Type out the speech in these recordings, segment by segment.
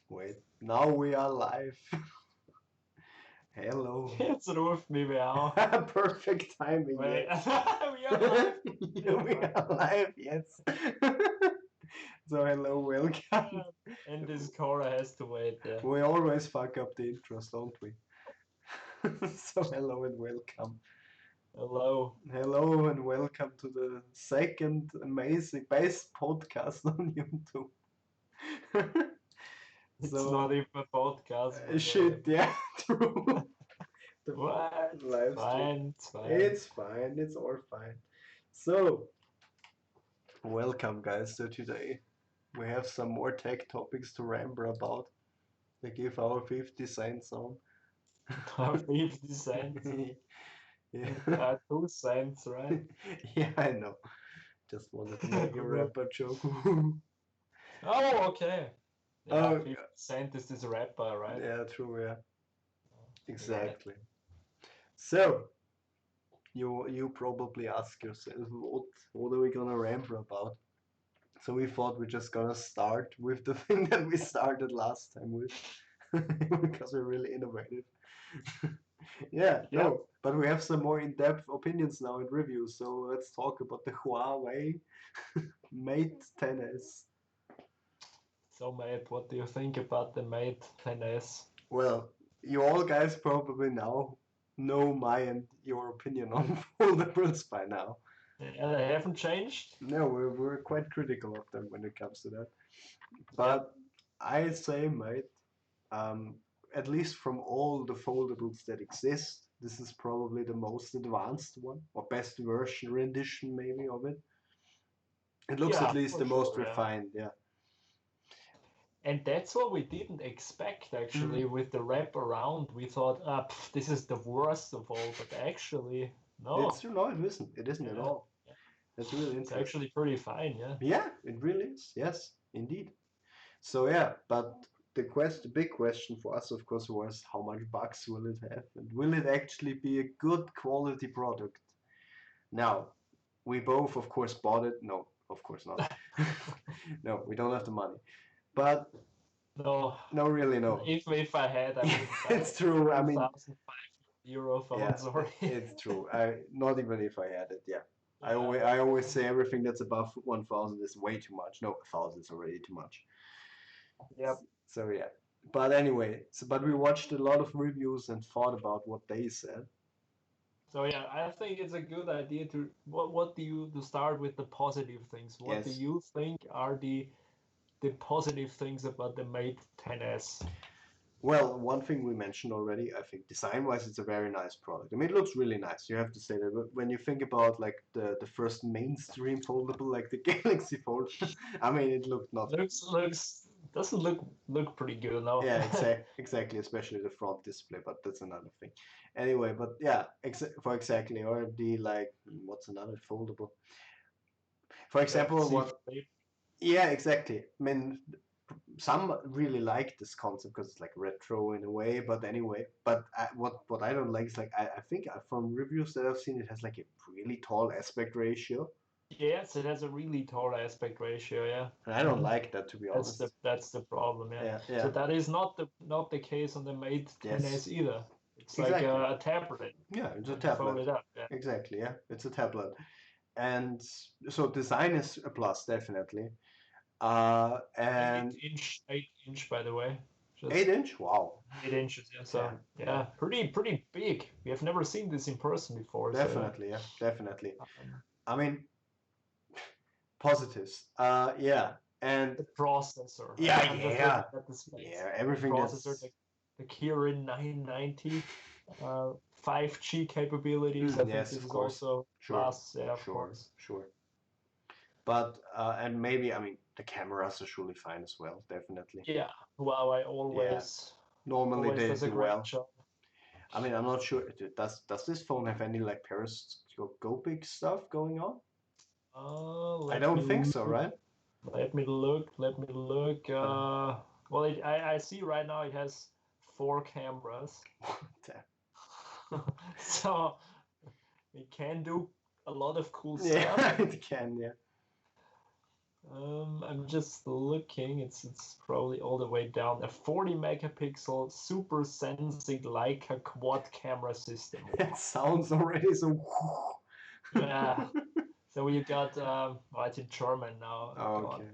Wait, now we are live. Hello. Jetzt ruft mich wer an. Perfect timing, Weil, yes. we are live. Yeah, we are live, yes. So, hello, welcome. And this Cora has to wait there. We always fuck up the intros, don't we? So, hello and welcome. Hello. Hello and welcome to the second amazing, best podcast on YouTube. It's So, not even a podcast, by the way. shit, yeah, true. The What? live stream. Fine, it's fine. It's fine, it's all fine. So, welcome guys to today. We have some more tech topics to ramble about. We give our 50 cents on. 50 cents. Yeah. 2 cents, right? Yeah, I know. Just wanted to make a rapper joke. Oh, okay. Yeah, Oh, 50 Cent is this rapper, right? yeah, true, yeah. Yeah. Exactly. So, you probably ask yourself, what are we gonna ramble about? So we thought we're just gonna start with the thing that we started last time with, because we're really innovative. Yeah, Yeah. no, but we have some more in-depth opinions now and reviews. So let's talk about the Huawei Mate XS. So, mate, what do you think about the Mate XS? Well, you all guys probably now know my and your opinion on foldables by now. Yeah, they haven't changed. No, we're quite critical of them when it comes to that. But I say, mate, um, at least from all the foldables that exist, this is probably the most advanced one, or best version rendition maybe of it. It looks at Yeah, least for the most sure, yeah. refined, yeah. And that's what we didn't expect actually with the wrap around. We thought, this is the worst of all, but actually, It's no. no, it isn't. It isn't at Yeah, all. yeah. That's really It's interesting. actually pretty fine, yeah. Yeah, it really is. Yes, indeed. So yeah, but the big question for us, of course, was how much bugs will it have, and will it actually be a good quality product? Now, we both, of course, bought it. No, of course not. No, we don't have the money. But No, no, really, no. if I had, I wouldn't buy It's true. I mean, 2,500 phone, yeah, sorry. it's true. Not even if I had it. Yeah, Yeah. I always say everything that's above 1,000 is way too much. No, 1,000 is already too much. Yep. So yeah. But anyway, but we watched a lot of reviews and thought about what they said. So yeah, I think it's a good idea what do you to start with the positive things. What do Yes. you think are the positive things about the Mate XS? Well, one thing we mentioned already, I think design-wise, it's a very nice product. I mean, it looks really nice. You have to say that. But when you think about like the first mainstream foldable, like the Galaxy Fold, I mean, it looked not. Doesn't look pretty good now. Yeah, exactly. Especially the front display, but that's another thing. Anyway, but yeah, for exactly, or the like, what's another foldable? For example, C what? Flip. Yeah, exactly. I mean, some really like this concept because it's like retro in a way. But anyway, what I don't like is like I think from reviews that I've seen, it has like a really tall aspect ratio, Yes, it has a really tall aspect ratio, yeah. and I don't like that, to be honest. That's the problem, yeah. Yeah, So yeah, that is not the case on the Mate yes, 10s either. It's like exactly. a tablet Yeah, it's a when you fold tablet. it up, yeah. Exactly, yeah, it's a tablet, and so design is a plus definitely. And 8 inch by the way. eight Just inch, wow, 8 inches, yeah. yeah, So yeah, yeah, pretty big. We have never seen this in person before, so yeah. definitely, yeah, definitely. Um, I mean, positives. Yeah, and the processor. yeah, I'm just looking yeah, at the specs. yeah. The Everything processor, that's the Kirin 990, 5G capabilities. I think yes, this of is course, also sure, plus, yeah, of sure, course. sure. But and maybe I mean the cameras are surely fine as well, definitely. Yeah, Huawei Yeah, normally always they does a do great well. job. I mean, I'm not sure. Does this phone have any like periscopic stuff going on? I Let don't me think so, look. right? Let me look. Let me look. Uh, Well, I see right now it has 4 cameras, Damn. so it can do a lot of cool stuff. Yeah, it can. Yeah. I'm just looking. It's probably all the way down. A 40 megapixel super sensing Leica quad camera system. That sounds already so. Yeah. So you got oh, it's in German now. Oh God. Okay.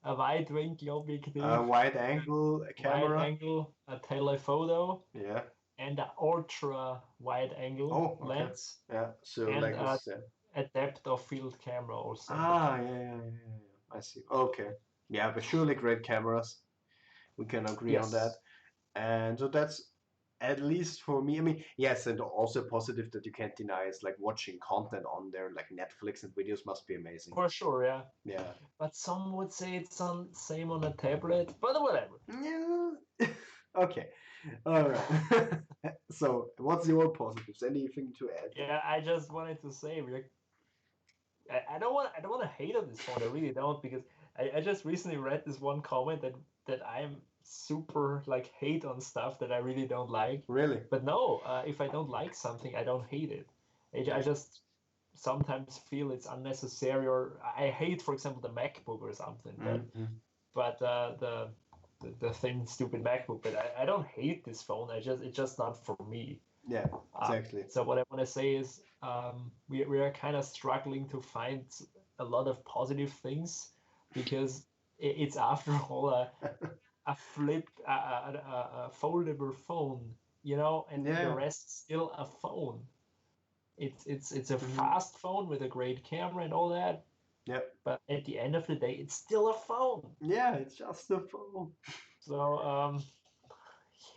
A Weitwinkelobjektiv, Wide angle wide camera. angle, a telephoto, Yeah. and an ultra wide angle Oh, okay. lens, Yeah. So and like this. Yeah. a depth of field camera also. Ah, yeah. I see. Okay. Yeah, but surely great cameras. We can agree on that. Yes, And so that's at least for me. I mean, yes, and also positive that you can't deny is like watching content on there, like Netflix and videos must be amazing. for sure, yeah. Yeah. But some would say it's on same on a tablet, but whatever. Yeah. Okay. All right. So, what's your positives? Anything to add? Yeah, I just wanted to say I don't want to hate on this phone. I really don't because I just recently read this one comment that I'm super like hate on stuff that I really don't like. Really? But no, if I don't like something, I don't hate it. I just sometimes feel it's unnecessary or I hate, for example, the MacBook or something. Mm-hmm. But the thin stupid MacBook. But I don't hate this phone. It's just not for me. Yeah, exactly. So what I want to say is we are kind of struggling to find a lot of positive things because it's after all a flip a foldable phone, you know, and the Yeah. rest still a phone. It's a Mm-hmm. fast phone with a great camera and all that, Yep. but at the end of the day, it's still a phone. Yeah, it's just a phone. So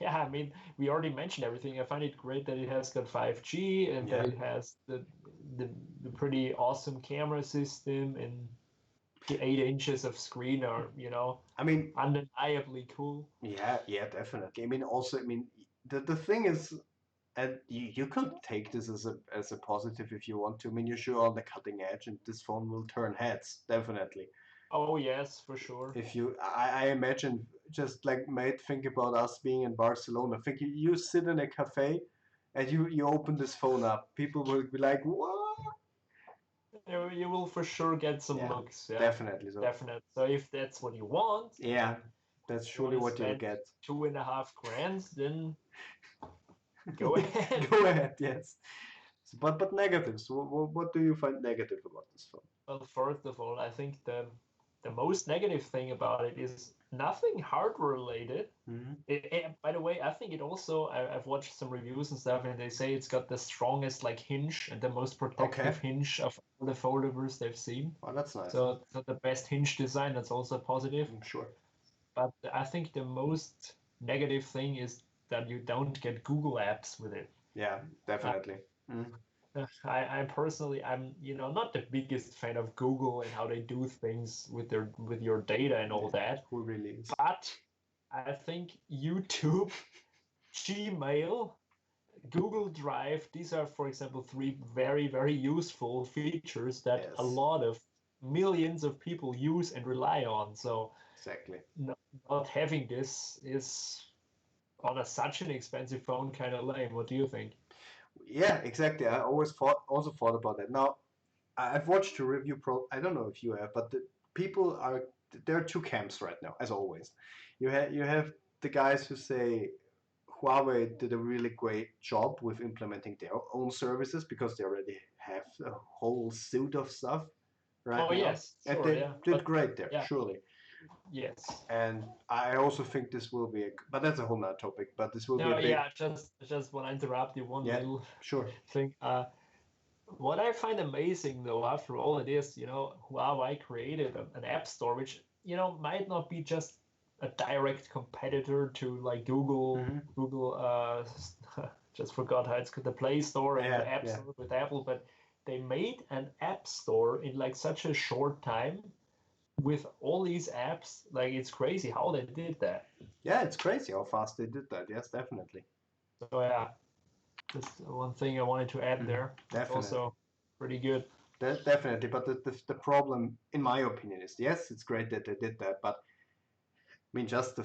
yeah, I mean, we already mentioned everything. I find it great that it has got 5G and that Yeah. it has the, the pretty awesome camera system and the 8 inches of screen are, you know, I mean, undeniably cool. yeah, definitely. I mean, also, I mean, the thing is, and you could take this as a positive if you want to. I mean, you're sure on the cutting edge, and this phone will turn heads, definitely. Oh yes, for sure. If you, I imagine just like mate, think about us being in Barcelona. Think you sit in a cafe, and you open this phone up. People will be like, "What?" You will for sure get some Yeah, looks, yeah, definitely. So definite. So if that's what you want, yeah, that's you surely want to what you'll spend get. 2.5 grand, then go ahead. Go ahead, yes. But negatives. What do you find negative about this phone? Well, first of all, I think the most negative thing about it is nothing hardware related. Hmm. By the way, I think it also I've watched some reviews and stuff, and they say it's got the strongest like hinge and the most Okay. protective hinge of all the foldables they've seen. Oh, that's nice. So the best hinge design, that's also positive. I'm sure. But I think the most negative thing is that you don't get Google apps with it. Yeah, Uh, definitely. Mm. I personally I'm not the biggest fan of Google and how they do things with your data and all Yeah, that. who really is? But I think YouTube, Gmail, Google Drive, these are, for example, three very, very useful features that a Yes, lot of millions of people use and rely on. So exactly. not, not having this is on such an expensive phone kind of lame. What do you think? Yeah, exactly. I always also thought about that. Now, I've watched a review I don't know if you have, but the people are there are two camps right now, as always. You have the guys who say Huawei did a really great job with implementing their own services because they already have a whole suite of stuff right Oh now, yes, and sure, they yeah, did but great there, yeah, surely. yes. And I also think this will be but that's a whole nother topic. But this will be a No, big, yeah, just want to interrupt you one yeah, little sure, thing. What I find amazing though, after all it is, Huawei created an app store which, might not be just a direct competitor to like hmm Google, just forgot how it's called, the Play Store and yeah, the App yeah, Store with Apple, but they made an app store in like such a short time with all these apps. Like it's crazy how they did that. yeah. It's crazy how fast they did that. Yes, definitely. So yeah, just one thing I wanted to add Hmm. there. It's Definitely. also pretty good. Definitely, but the problem, in my opinion, is yes, it's great that they did that, but I mean, just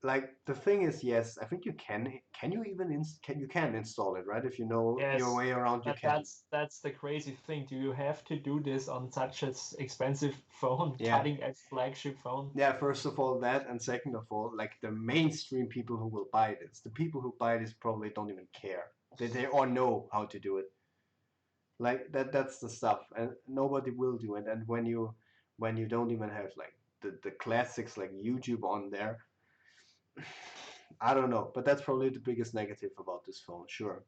like the thing is, yes, I think you can. Can you even you can install it, right? If you know your Yes, way around, you but can. that's the crazy thing. Do you have to do this on such an expensive phone, Yeah, cutting edge flagship phone? yeah. First of all, that, and second of all, like the mainstream people who will buy this, the people who buy this probably don't even care. They or know how to do it. Like that's the stuff, and nobody will do it. And when you don't even have like the classics like YouTube on there, I don't know. But that's probably the biggest negative about this phone, sure.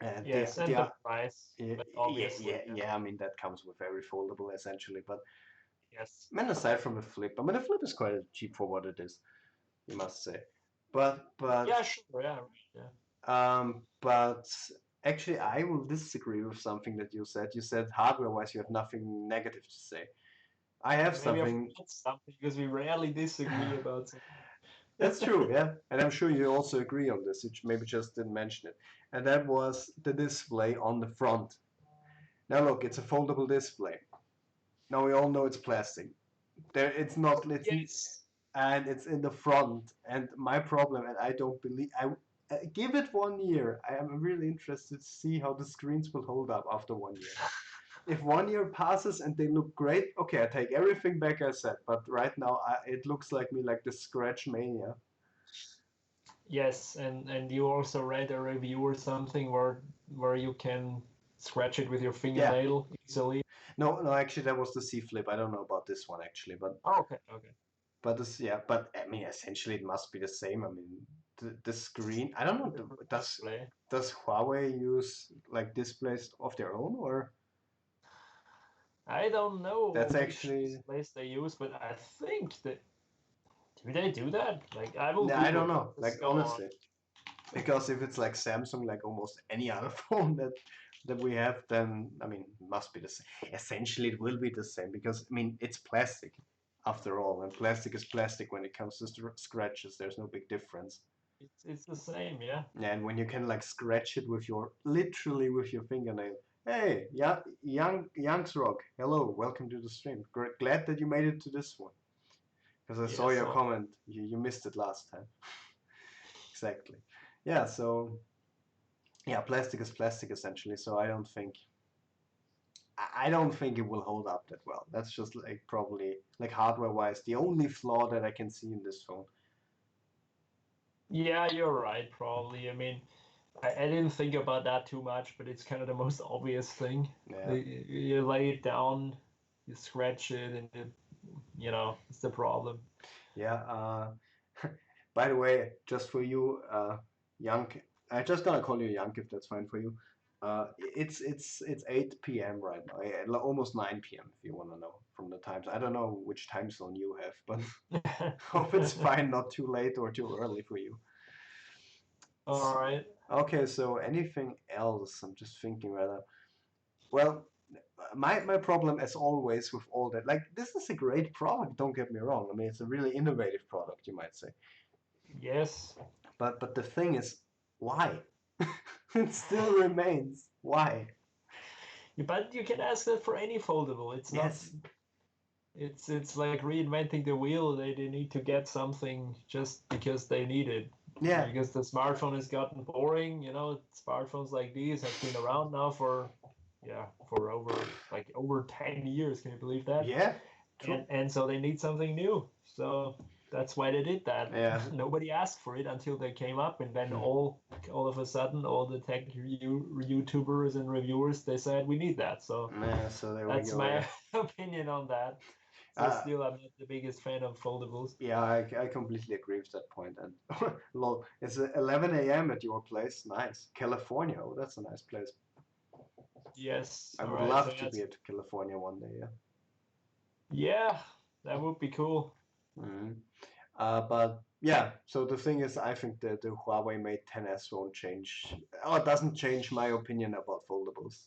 And Yes, and the the price, yeah, but yeah, obviously, yeah, yeah. yeah. I mean, that comes with every foldable essentially. But Yes. I mean, aside from the flip, I mean, the flip is quite cheap for what it is, you must say. But Yeah, sure, yeah, right, yeah. but actually, I will disagree with something that you said. You said hardware-wise, you have nothing negative to say. I have Maybe I something. forgot something because we rarely disagree about That's something. true, yeah, and I'm sure you also agree on this. You maybe just didn't mention it, and that was the display on the front. Now look, it's a foldable display. Now we all know it's plastic. There, it's not. It's Yes. and it's in the front. And my problem, and I don't believe I give it 1 year. I am really interested to see how the screens will hold up after 1 year. If 1 year passes and they look great, okay, I take everything back I said. But right now, it looks like me like the scratch mania. Yes, and you also read a review or something where you can scratch it with your Yeah, fingernail easily. no, no, actually, that was the C Flip. I don't know about this one actually, Oh, okay, okay. but this, yeah, but I mean, essentially, it must be the same. I mean, the screen. I don't know. Different Does display. Huawei use like displays of their own, or I don't that's know which actually? displays they use, but I think that do they do that? Like I will Yeah, I don't Google it. know. Like Let's go on. honestly, because if it's like Samsung, like almost any other phone that we have, then I mean, it must be the same. Essentially, it will be the same because I mean, it's plastic after all, and plastic is plastic when it comes to scratches. There's no big difference. It's the same, yeah. Yeah, and when you can like scratch it with your literally with your fingernail. Hey, yeah, Young's Rock. Hello, welcome to the stream. Glad that you made it to this one because I saw Yes, your so comment. You missed it last time. Exactly. Yeah. So yeah, plastic is plastic essentially. So I don't think it will hold up that well. That's just like probably like hardware wise the only flaw that I can see in this phone. yeah, you're right, probably. I mean, I didn't think about that too much, but it's kind of the most obvious thing. Yeah. You lay it down, you scratch it, and it's the problem. Yeah. By the way, just for you, young, I'm just gonna call you young if that's fine for you. It's 8 p.m. right now, almost 9 p.m. if you want to know from the times. I don't know which time zone you have, but hope it's fine, not too late or too early for you. All right. Okay, so anything else? I'm just thinking whether. Well, my problem as always with all that, like this is a great product. Don't get me wrong. I mean, it's a really innovative product, you might say. Yes. But the thing is, why? It still remains. Why? But you can ask that for any foldable. It's not. Yes. It's like reinventing the wheel. They need to get something just because they need it. Yeah. Because the smartphone has gotten boring. Smartphones like these have been around now for over 10 years. Can you believe that? Yeah. and True. and so they need something new. So that's why they did that. Yeah. Nobody asked for it until they came up, and then Hmm. all of a sudden, all the tech YouTubers and reviewers they said we need that. So Yeah. So there we that's go. Yeah. my opinion on that. So Uh, still, I'm not the biggest fan of foldables. yeah. I completely agree with that point. And lol, it's 11 a.m. at your place. Nice. California. Oh, that's a nice place. Yes, I all would right. So love to be at California one day. Yeah. yeah, that would be cool. Hmm. But yeah, so the thing is, I think that the Huawei Mate 10s won't change, or it doesn't change my opinion about foldables.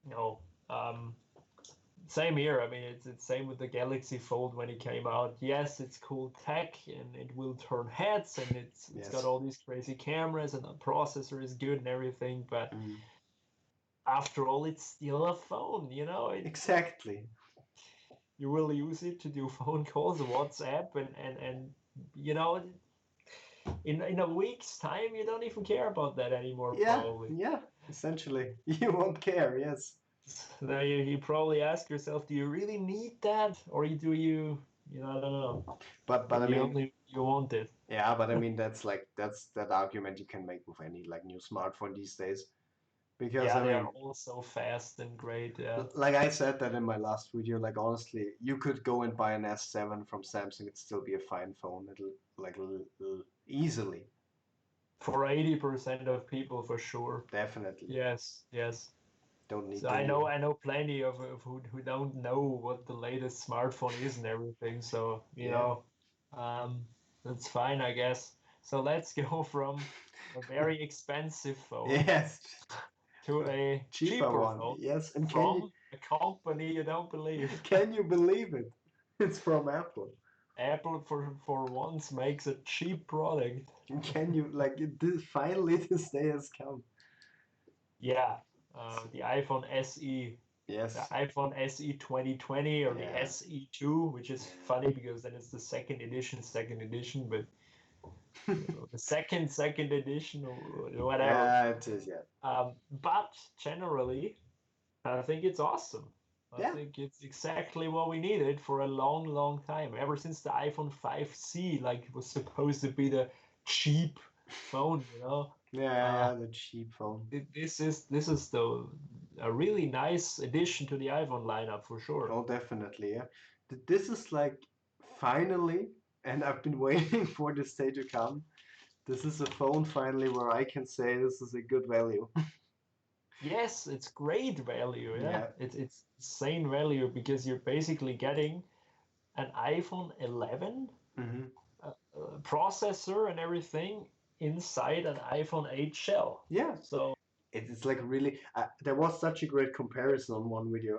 No, same here. I mean, it's same with the Galaxy Fold when it came out. Yes, it's cool tech and it will turn heads and it's got Yes. all these crazy cameras and the processor is good and everything. But Mm. after all, it's still a phone. Exactly. You will use it to do phone calls, WhatsApp, and you know in a week's time, you don't even care about that anymore, Yeah, probably. yeah, essentially. You won't care, yes. So you probably ask yourself, do you really need that, or do I don't know, But or I mean, you want it? yeah, but I mean that's that argument you can make with any like new smartphone these days. Because Yeah, I they are mean, all so fast and great. Yeah. like I said that in my last video, like honestly, you could go and buy an S7 from Samsung, it'd still be a fine phone. It'll like easily, For 80% of people, for sure. definitely. Yes, yes. Don't need So the new. I know plenty of who don't know what the latest smartphone is and everything. So, Yeah. um, that's fine, I guess. So let's go from a very expensive phone Yes. to a Cheaper cheaper one. phone Yes. And from a company you don't believe. can you believe it? It's from Apple. Apple for once makes a cheap product. Can you like finally this day has come? Yeah, the iPhone SE, the Yes. iPhone SE 2020 or the Yeah. SE2, which is funny because then it's the second edition, but the second edition or whatever. Yeah, it is. Yeah. But generally, I think it's awesome. I Yeah. think it's exactly what we needed for a long, long time. Ever since the iPhone 5C, like, was supposed to be the cheap phone, Yeah. Uh, Yeah. The cheap phone. this is a really nice addition to the iPhone lineup for sure. Oh, definitely. Yeah. This is like finally, and I've been waiting for this day to come. This is a phone finally where I can say this is a good value. Yes, it's great value. Yeah, Yeah. it's insane value because you're basically getting an iPhone 11 Hmm. processor and everything inside an iPhone 8 shell. Yeah. So It's like really. There was such a great comparison on one video.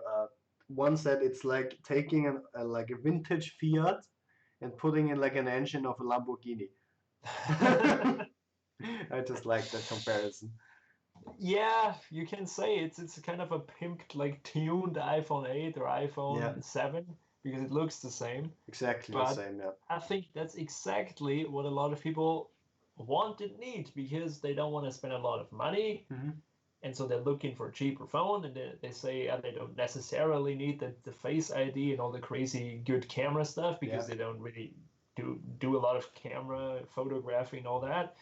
One said it's like taking like a vintage Fiat and putting in like an engine of a Lamborghini. I just like that comparison. yeah, you can say it's kind of a pimped, like tuned iPhone 8 or Yeah, iPhone 7 because it looks the same. exactly the But same. Yeah. I think that's exactly what a lot of people want and need because they don't want to spend a lot of money. Hmm. And so they're looking for a cheaper phone and they say they don't necessarily need the Face ID and all the crazy good camera stuff Yeah. because they don't really do a lot of camera photography and all that.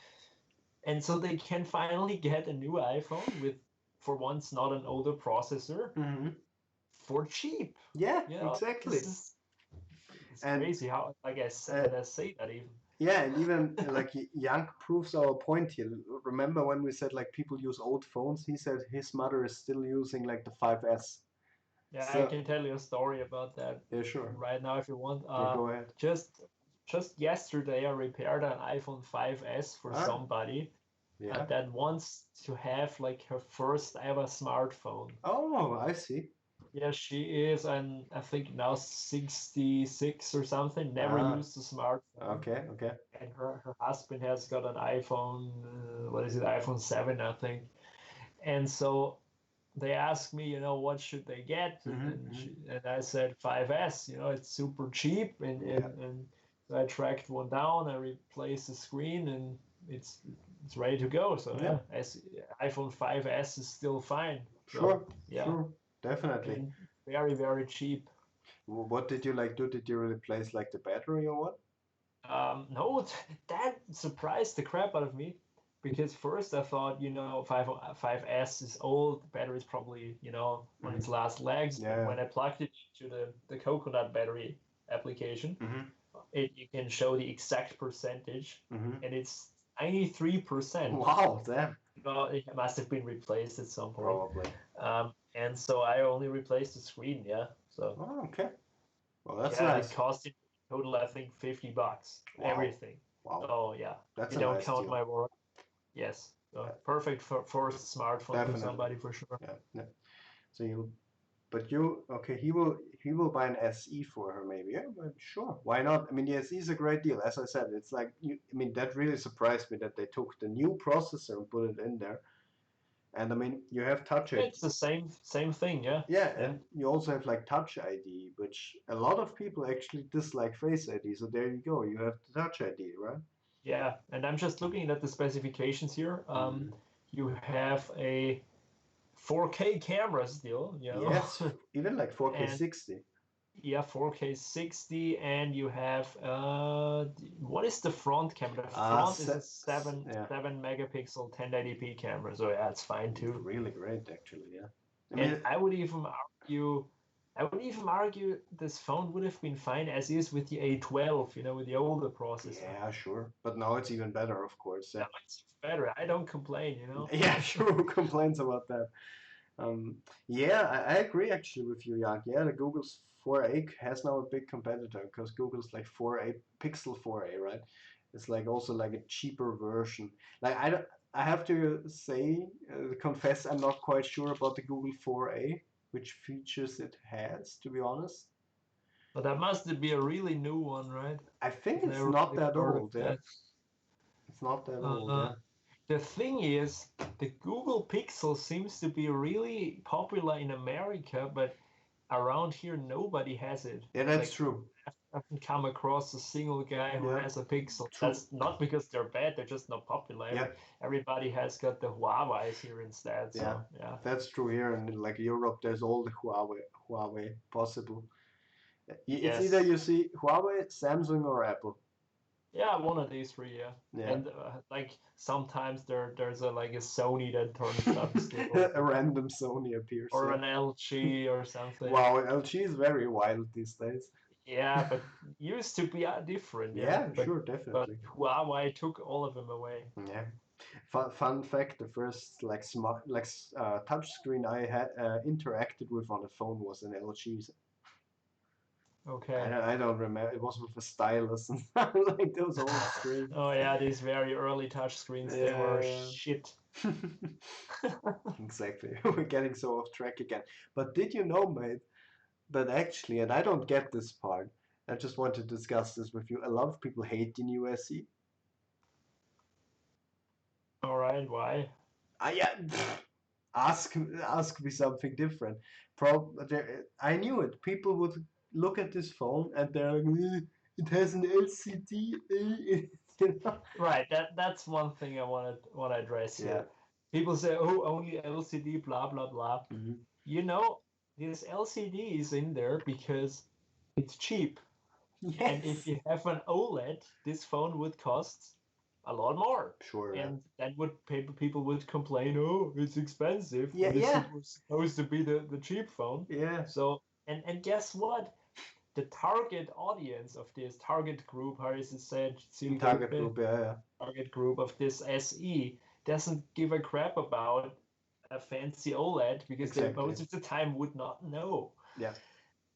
And so they can finally get a new iPhone with, for once, not an older processor Hmm. for cheap. Yeah, This exactly. is it's And crazy how, like I uh, said, I say that even. yeah, and even like Young proves our point here. Remember when we said like people use old phones? He said his mother is still using like the 5S. Yeah, I So can tell you a story about that yeah, sure. right now if you want. Yeah, go ahead. Just yesterday, I repaired an iPhone 5S for Ah, somebody yeah. that wants to have like her first ever smartphone. Oh, I see. Yeah, she is, and I think now 66 or something, never Ah, used a smartphone. okay, okay. And her husband has got an iPhone, what is it, iPhone 7, I think. And so they asked me, what should they get? And Hmm. then Hmm. and I said 5S, it's super cheap. And, Yeah, and so I tracked one down, I replaced the screen, and it's it's ready to go. So yeah. yeah, iPhone 5S is still fine. So Sure, yeah, sure, definitely. and very, very cheap. What did you like do? Did you replace like the battery or what? No, that surprised the crap out of me because first I thought, 5S is old, the battery is probably, on Hmm. its last legs. But Yeah. when I plugged it into the coconut battery application, Hmm. you can show the exact percentage, Hmm. and it's 93%. Wow, damn. It must have been replaced at some point. Probably. And so I only replaced the screen, yeah. So Oh, okay. Well, that's yeah, and it nice. cost in total, I think, $50, Wow. everything. Wow. Oh yeah, That's you a don't nice count deal. my work. Yes, Yeah, so perfect for first smartphone for definitely. somebody for sure. Yeah. Yeah. So okay, he will buy an SE for her maybe. Yeah, but sure. Why not? I mean, the SE is a great deal. As I said, it's like I mean, that really surprised me that they took the new processor and put it in there. And I mean, you have Touch ID. It's the same thing, yeah, Yeah, yeah. and you also have like Touch ID, which a lot of people actually dislike Face ID. So there you go. You have the Touch ID, right? Yeah, and I'm just looking at the specifications here. Mhm. You have a 4K camera still, Yes, even like 4K and 60. yeah, 4K 60, and you have what is the front camera? The front is a Yeah, 7 megapixel 1080p camera, so yeah, it's fine it's too. really great actually. Yeah, I And mean, I would even argue this phone would have been fine as is with the A12, with the older processor. yeah, sure, but now it's even better, of course. Yeah, Now it's better. I don't complain. yeah, sure. Who complains about that? Um, yeah, I agree actually with you, Jan. Yeah, the Google's 4a has now a big competitor because Google's like 4a Pixel 4a, right? It's like also like a cheaper version. Like I don't, I have to say, confess, I'm not quite sure about the Google 4a, which features it has, to be honest. But that must be a really new one, right? I think I've it's never not really that heard of old, yeah. that. It's not that old, Uh, yeah. the thing is, the Google Pixel seems to be really popular in America, but around here nobody has it. Yeah, that's Like true. I haven't come across a single guy who Yeah, has a Pixel. true. That's not because they're bad; they're just not popular. Yeah, Everybody has got the Huawei's here instead. yeah. So yeah, That's true here in like Europe. There's all the Huawei possible. It's either yes, you see Huawei, Samsung, or Apple. yeah, one of these three, yeah. Yeah, And like sometimes there's a Sony that turns up still, a random Sony appears. or Yeah. an LG or something. Wow, LG is very wild these days. Yeah, but used to be different, yeah. Yeah, But sure, but definitely. Huawei took all of them away. Yeah. Fun fact: the first like smart touch screen I had interacted with on the phone was an LG. Okay. I don't remember. It was with a stylus and like those old screens. Oh yeah, these very early touch screens, they were Yeah. shit. Exactly. We're getting so off track again. But did you know, mate, that actually, and I don't get this part, I just want to discuss this with you. A lot of people hate the new SE. All right, why? Yeah, ask me something different. I knew it. People would look at this phone and they're like, it has an LCD. You know? Right, that's one thing I want to address Yeah. here. People say, "Oh, only LCD, blah blah blah." Mhm. You know, this LCD is in there because it's cheap. And if Yes. you have an OLED, this phone would cost a lot more. Sure. Yeah. And then people would complain, oh, it's expensive Yeah. when this Yeah. was supposed to be the cheap phone. Yeah. So, and guess what? The target audience of this target group, how is it said? Target Zielgruppe, group. Yeah. Yeah. target group of this SE doesn't give a crap about a fancy OLED because they Exactly. most of the time would not know. Yeah.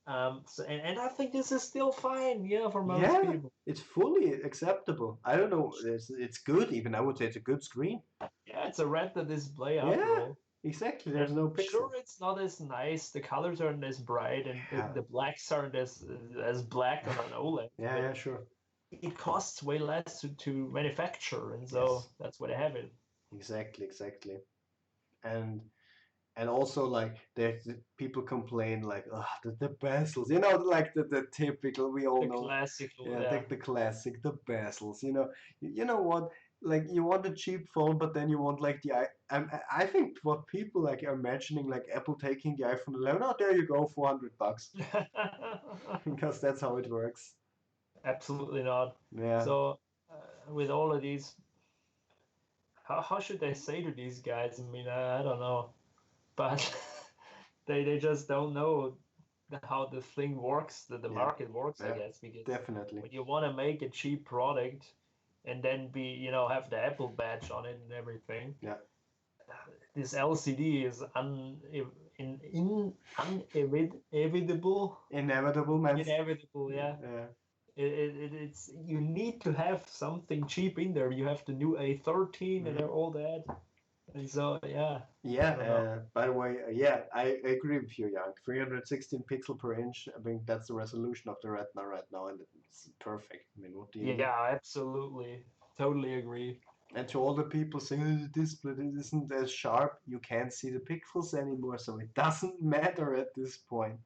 And I think this is still fine, yeah, for most Yeah. people. It's fully acceptable. I don't know. It's good. Even I would say it's a good screen. Yeah, it's a Retina display after Yeah. all. Exactly. There's And no sure, pixels. it's not as nice. The colors aren't as bright, and Yeah. the blacks aren't as black on an OLED. Yeah. But Yeah. Sure. it costs way less to manufacture, and so Yes. that's why they have it. Exactly. Exactly. And and also like there's people complain like the bezels, like the typical, we all The know. classical, Yeah, yeah. the classic, the bezels, you know what, like you want a cheap phone but then you want like I think what people like are imagining like Apple taking the iPhone 11, oh there you go, $400 because that's how it works. Absolutely not. Yeah. So, with all of these, how should I say to these guys? I mean, I don't know, but they just don't know how the thing works, that the Yeah. market works, I Yeah, guess, because definitely. when you want to make a cheap product and then have the Apple badge on it and everything, Yeah. this LCD is inevitable, Inevitable, man. inevitable, yeah. Yeah. It's you need to have something cheap in there. You have the new A13 and Mhm. all that, and so yeah, I Yeah, don't know. by the way, yeah, I agree with you, Jan. 316 pixel per inch. I think that's the resolution of the Retina right now, and it's perfect. I mean, what do you need? Yeah, absolutely, totally agree. And to all the people saying the display isn't as sharp, you can't see the pixels anymore, so it doesn't matter at this point.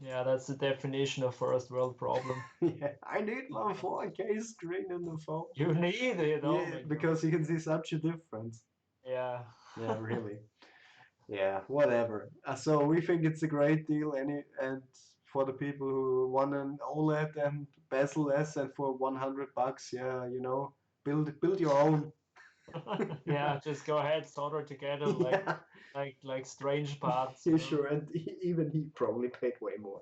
Yeah, that's the definition of first world problem. Yeah, I need my 4K screen in the phone. You need it. Oh Yeah, my God. because you can see such a difference. Yeah. Yeah, really. Yeah, whatever. So we think it's a great deal, and for the people who want an OLED and bezel-less, and for $100, yeah, build your own. Yeah, just go ahead, solder together Yeah, like strange parts, you sure, and even he probably paid way more.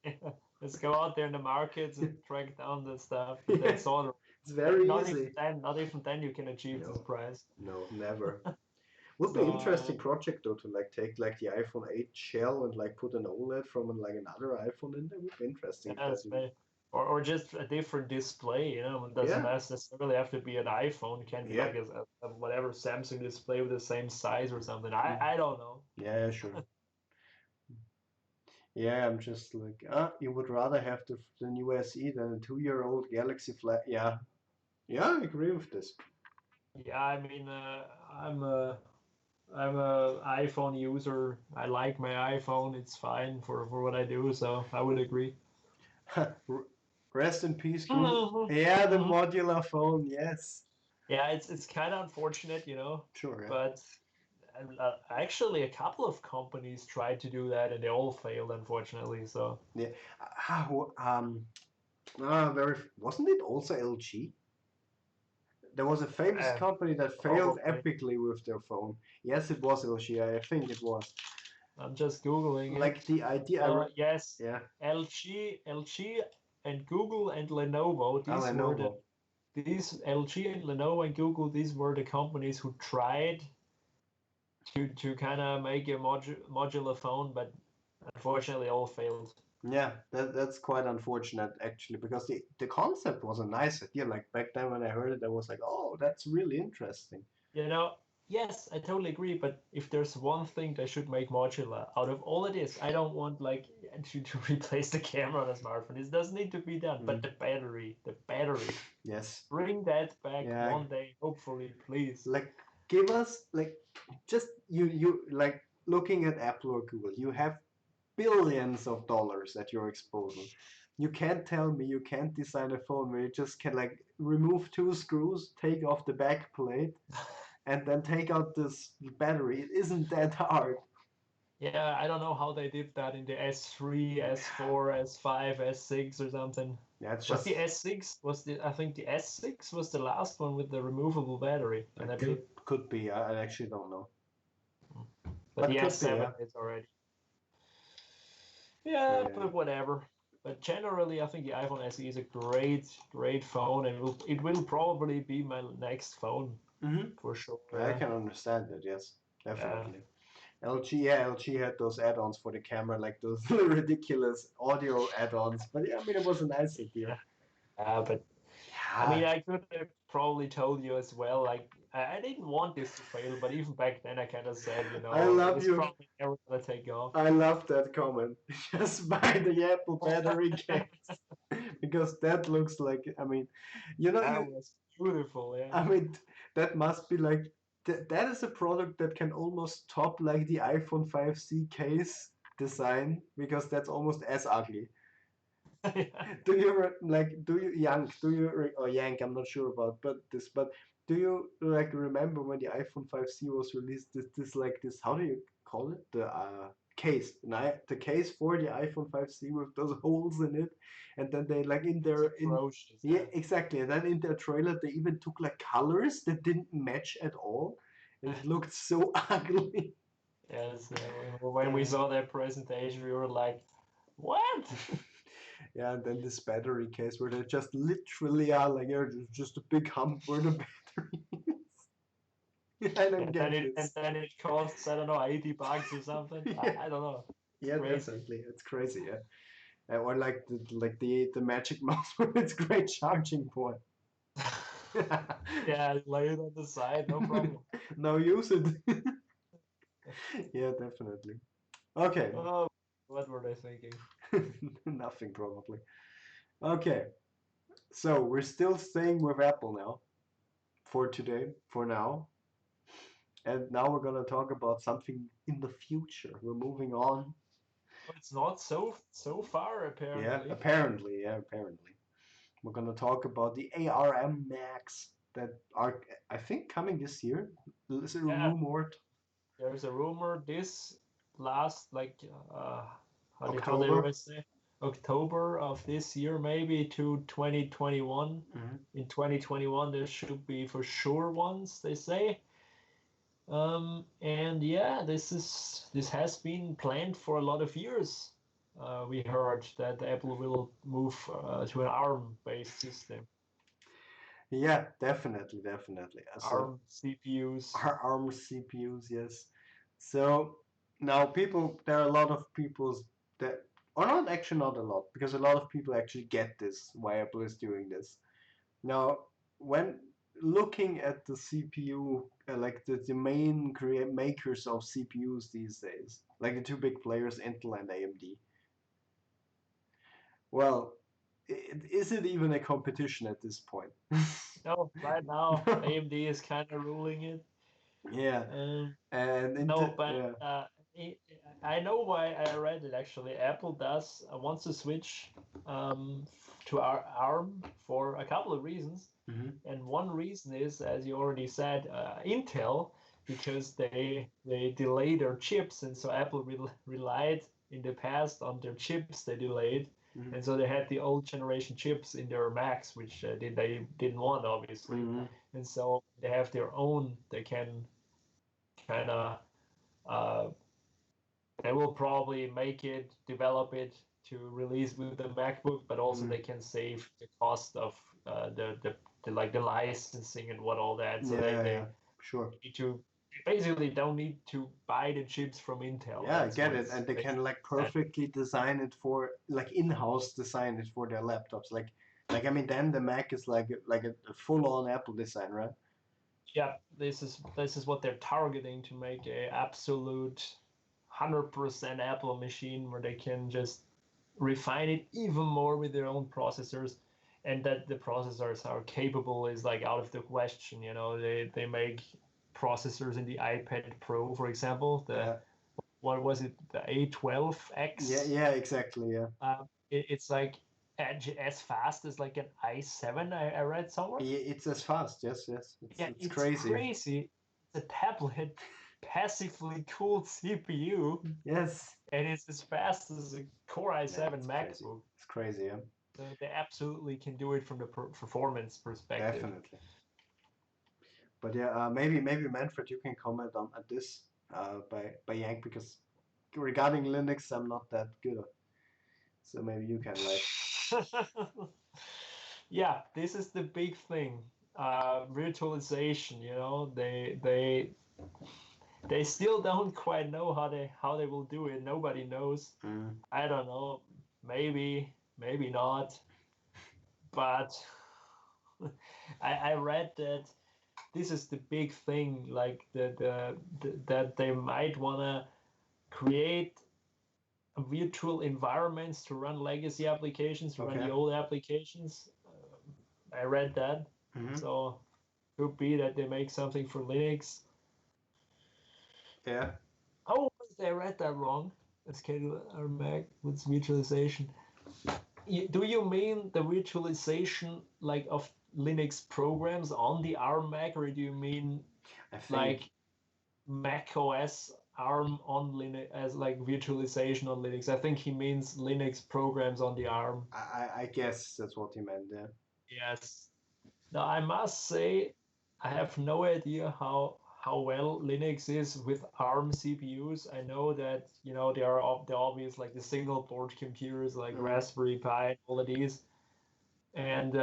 Yeah. Just go out there in the markets and track down the stuff and then Yeah, solder. it's very easy. Not even then you can achieve this No, price. no, never. Would be So interesting project though to like take like the iPhone 8 shell and like put an OLED from like another iPhone in there. Would be interesting if that yes, or just a different display, it doesn't yeah, necessarily have to be an iPhone. It can be yeah, like a whatever Samsung display with the same size or something. mm, I don't know. yeah, sure. Yeah, I'm just like, you would rather have the new SE than a 2-year-old Galaxy Flat. Yeah, yeah, I agree with this. Yeah, I mean, I'm a iPhone user. I like my iPhone. It's fine for what I do, so I would agree. Rest in peace, Google. Mhm, Yeah, the mhm. modular phone. Yes, Yeah, it's kind of unfortunate, sure. Yeah, but actually a couple of companies tried to do that and they all failed, unfortunately. So yeah. Ah, very. Wasn't it also LG? There was a famous uh, company that failed probably. epically with their phone. Yes, it was LG. I think it was. I'm just Googling it. Like the idea. Yes, Yeah, LG, and Google and Lenovo. Lenovo. These LG and Lenovo and Google. These were the companies who tried to kind of make a modular phone, but unfortunately all failed. Yeah, that's quite unfortunate actually, because the concept was a nice idea. Like back then when I heard it, I was like, oh, that's really interesting. You know, yes, I totally agree. But if there's one thing they should make modular out of all it is, I don't want like to replace the camera on a smartphone. It doesn't need to be done. But Mm, the battery, yes. bring that back Yeah, one day, hopefully, please. like give us like just you like looking at Apple or Google, you have billions of dollars at your disposal. You can't tell me you can't design a phone where you just can like remove two screws, take off the back plate, and then take out this battery. It isn't that hard. Yeah, I don't know how they did that in the S3, S4, S5, S6 or something. Yeah, it's Was the just S6 was the I think the S6 was the last one with the removable battery, and it that's it. could be. I actually don't know, But but the could be. S7 Yeah. is already. So Yeah, yeah. but whatever. But generally, I think the iPhone SE is a great phone, and it will probably be my next phone for sure. I can understand it. Yes, Yeah, definitely. LG, yeah, LG had those add-ons for the camera, like those ridiculous audio add-ons. But yeah, I mean, it was a nice idea. yeah. But I mean, Yeah, I could have probably told you as well. Like, I didn't want this to fail, but even back then, I kind of said, I love it's you. probably never gonna take off. I love that comment. Just buy the Apple battery case because that looks like. I mean, That you. was beautiful. Yeah. I mean, that must be like that is a product that can almost top like the iPhone 5C case design because that's almost as ugly. Yeah. Do you Yank, or Yank, I'm not sure about but do you like remember when the iPhone 5C was released, this like this, how do you call it, the case, the case for the iPhone 5C with those holes in it, and then they like in It's their in atrocious. yeah, exactly, and then in their trailer they even took like colors that didn't match at all, and Yeah. it looked so ugly. Yes, when we Yeah. saw that presentation, we were like, "What?" Yeah, and then this battery case where they just literally are like, yeah, just a big hump where the battery is. I don't get And this. then it costs, I don't know, $80 or something. Yeah, I don't know. It's yeah, crazy. definitely, it's crazy. Yeah, or like the Magic Mouse with its great charging port. Yeah, lay it on the side, no problem. Now use it. Yeah, definitely. Okay, Oh, what were they thinking? nothing probably. Okay, so we're still staying with Apple now for today, for now. And now we're gonna talk about something in the future. We're moving on. It's not so far Yeah, apparently. apparently, yeah, apparently. We're gonna talk about the ARM Max that are, I think, coming this year. Is it Yeah, rumored? there's a rumor this last how they October? always say October of this year maybe to 2021. Hmm. In 2021 there should be for sure ones they say. And yeah, this has been planned for a lot of years. We heard that Apple will move to an ARM-based system, Yeah, definitely, definitely. So ARM CPUs. ARM CPUs, yes. So now there are a lot of people that, or not actually not a lot, because a lot of people actually get this, why Apple is doing this. Now, when looking at the CPU, like the main makers of CPUs these days, like the two big players, Intel and AMD, well, is it even a competition at this point? No, right now AMD is kind of ruling it. Yeah, Um, and no, into but yeah. I I know why I read it actually. Apple does wants to switch to our ARM for a couple of reasons. Hmm. And one reason is, as you already said, Intel, because they delay their chips, and so Apple relied in the past on their chips they delayed, Hmm. and so they had the old generation chips in their Macs, which they didn't want, obviously, Hmm. and so they have their own. They can kind of uh, they will probably make it, develop it to release with the MacBook, but also Hmm. they can save the cost of the like the licensing and what all that. So Yeah, yeah, yeah, they sure. need to they basically don't need to buy the chips from Intel. Yeah, I That's get what it. it's And they can basically like said. perfectly design it for like in-house design it for their laptops. Like I mean, then the Mac is like a full-on Apple design, right? Yeah, this is what they're targeting to make a absolute 100% Apple machine where they can just refine it even more with their own processors, and that the processors are capable is like out of the question. They make processors in the iPad Pro, for example. The Yeah, What was it, the yeah, A12X? yeah, exactly. Yeah, It's like as fast as like an i7. I read somewhere. It's as fast. Yes, yes. Yeah, It's it's crazy. crazy. It's a tablet, passively cooled CPU, Yes. and it's as fast as a Core Yeah, i7 it's crazy. MacBook. It's crazy. Yeah, So they absolutely can do it from the performance perspective. definitely. But yeah, maybe Manfred, you can comment on at this by Yank because regarding Linux, I'm not that good. So maybe you can like. Yeah, this is the big thing. Virtualization, they still don't quite know how they will do it. Nobody knows. Mm, I don't know. Maybe not. But I read that this is the big thing, like that they might wanna create virtual environments to run legacy applications, to run the okay. old applications. I read that, Hmm. so could be that they make something for Linux. Yeah. Oh, I read that wrong. A schedule or Mac with virtualization. Do you mean the virtualization like of Linux programs on the ARM Mac, or do you mean I think like Mac OS ARM on Linux as like virtualization on Linux? I think he means Linux programs on the ARM. I guess that's what he meant. Yeah. Yes. Now I must say I have no idea how well Linux is with ARM CPUs. I know that they are the obvious like the single board computers like Hmm. Raspberry Pi and all of these, and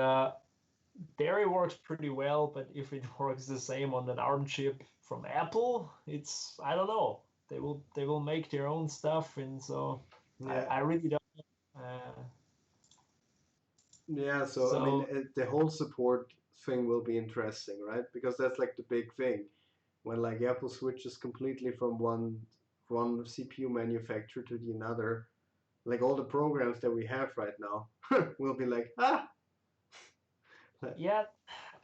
there it works pretty well. But if it works the same on an ARM chip from Apple, it's I don't know. They will make their own stuff, and so I, Yeah. I really don't. Uh, Yeah. So I mean, so the whole support thing will be interesting, right? Because that's like the big thing when like Apple switches completely from one CPU manufacturer to the another. Like all the programs that we have right now will be like yeah,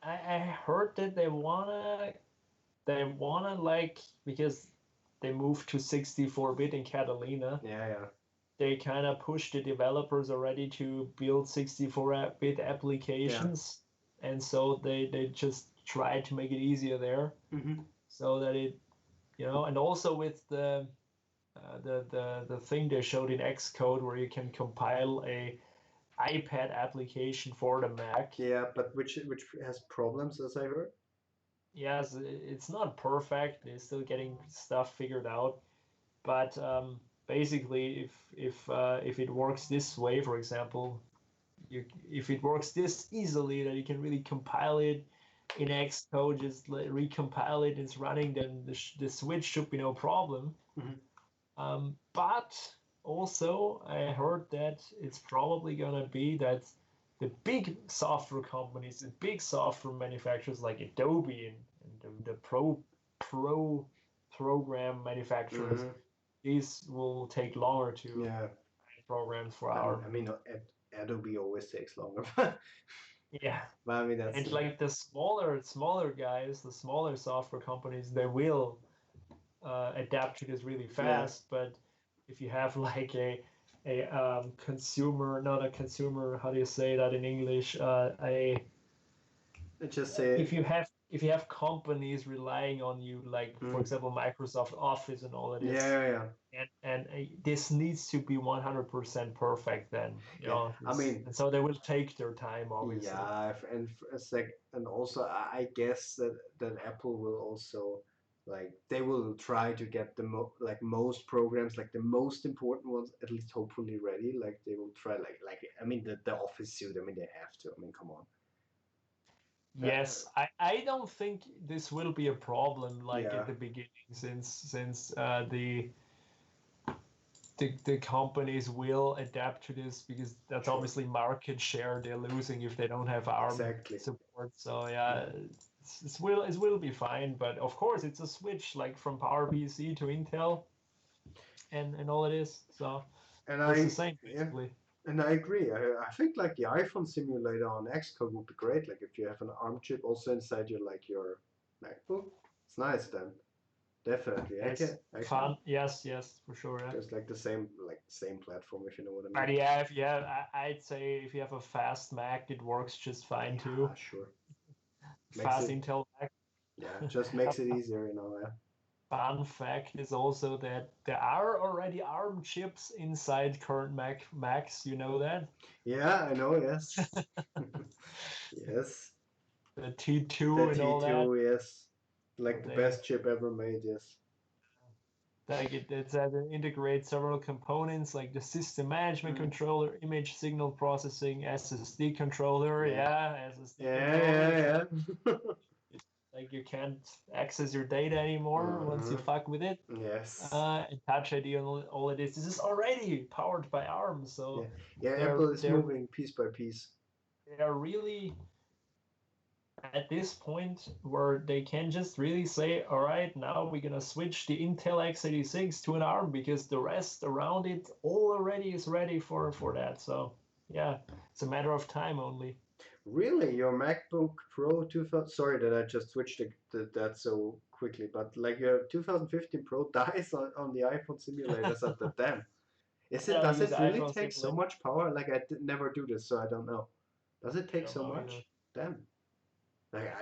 I heard that they wanna like because they moved to 64-bit in Catalina. yeah, yeah. they kind of push the developers already to build 64-bit Yeah. applications, and so they just try to make it easier there, Mm-hmm. so that it, and also with the thing they showed in Xcode where you can compile a iPad application for the Mac. Yeah, but which has problems, as I heard. Yes, it's not perfect. They're still getting stuff figured out, but basically, if it works this way, for example, if it works this easily that you can really compile it in Xcode, just recompile it, it's running, then the switch should be no problem. Mm-hmm. But also, I heard that it's probably gonna be that the big software companies, the big software manufacturers like Adobe and the pro program manufacturers, Mm-hmm. these will take longer to Yeah, write programs for I ARM. mean, Adobe always takes longer. Yeah, But I mean, that's and like the smaller guys, the smaller software companies, they will adapt to this really yeah. fast. But if you have like a consumer, not a consumer, how do you say that in English? A Let's just say, if you have companies relying on you, like for mm, example Microsoft Office and all of yeah, this, yeah, yeah. and this needs to be 100% perfect. Then Yeah. I mean, and so they will take their time, obviously. yeah, and and also I guess that Apple will also like they will try to get the most programs, like the most important ones, at least hopefully ready. Like they will try, like I mean the Office suite. I mean they have to. I mean come on. Yes, I don't think this will be a problem like Yeah, at the beginning, since the companies will adapt to this, because that's sure, obviously market share they're losing if they don't have ARM exactly. support. So yeah, Yeah. it will be fine. But of course, it's a switch like from PowerPC to Intel and all it is. So And it's the I same yeah, basically. and I agree. I think like the iPhone simulator on Xcode would be great. Like if you have an ARM chip also inside your MacBook, it's nice then. Definitely, It's I can. fun. Yes, for sure. Yeah. Just like same platform, if you know what I mean. But yeah, if you have, I'd say if you have a fast Mac, it works just fine Yeah, too. sure. Makes Fast it Intel Mac. yeah, just makes it easier, you know. Yeah. Fun fact is also that there are already ARM chips inside current Macs. You know that? Yeah, I know. Yes. Yes. The The T2 and all that. T2, yes. So Like the they best chip ever made. Yes. like it integrates several components like the system management Mm. controller, image signal processing, SSD controller. Yeah. Yeah, SSD Yeah, controller. yeah, yeah. Like you can't access your data anymore once you Uh-huh. fuck with it. Yes. And Touch ID and all it is. This is already powered by ARM, Yeah. so Yeah, they're Apple is they're moving piece by piece. they're really at this point where they can just really say, all right, now we're gonna switch the Intel x86 to an ARM because the rest around it already is ready for that. So yeah, it's a matter of time only. Really, your MacBook Pro 2000, sorry that I just switched that so quickly, but like your 2015 Pro dies on the iPhone simulators at the damn. I don't Does use it really iPhone take so simulator. much power? Like never do this, so I don't know. Does it I take don't so know either. much? Damn. Like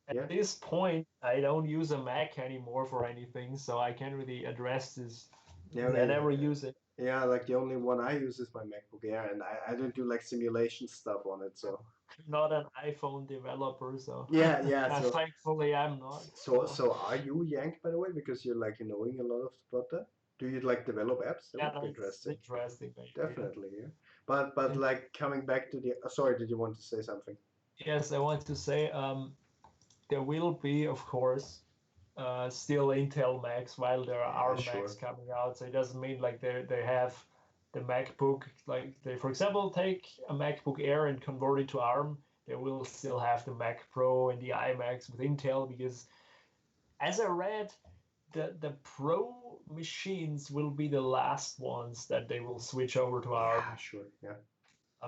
At yeah, this point, I don't use a Mac anymore for anything, so I can't really address this. yeah, I never use it. yeah. Like the only one I use is my MacBook Air, and I don't do like simulation stuff on it. So Not an iPhone developer, so yeah, yeah. thankfully I'm not. So So are you yanked by the way? Because you're like knowing a lot of about that. Do you like develop apps? That yeah, would be it's interesting. interesting. Yeah. Definitely, yeah. But And like coming back to the sorry, did you want to say something? yes, I want to say there will be, of course, still Intel Macs while there are Yeah, ARM Macs sure. coming out. So it doesn't mean like they have the MacBook, like they, for example, take a MacBook Air and convert it to ARM. They will still have the Mac Pro and the iMacs with Intel because, as I read, the Pro machines will be the last ones that they will switch over to Yeah, ARM, sure. Yeah.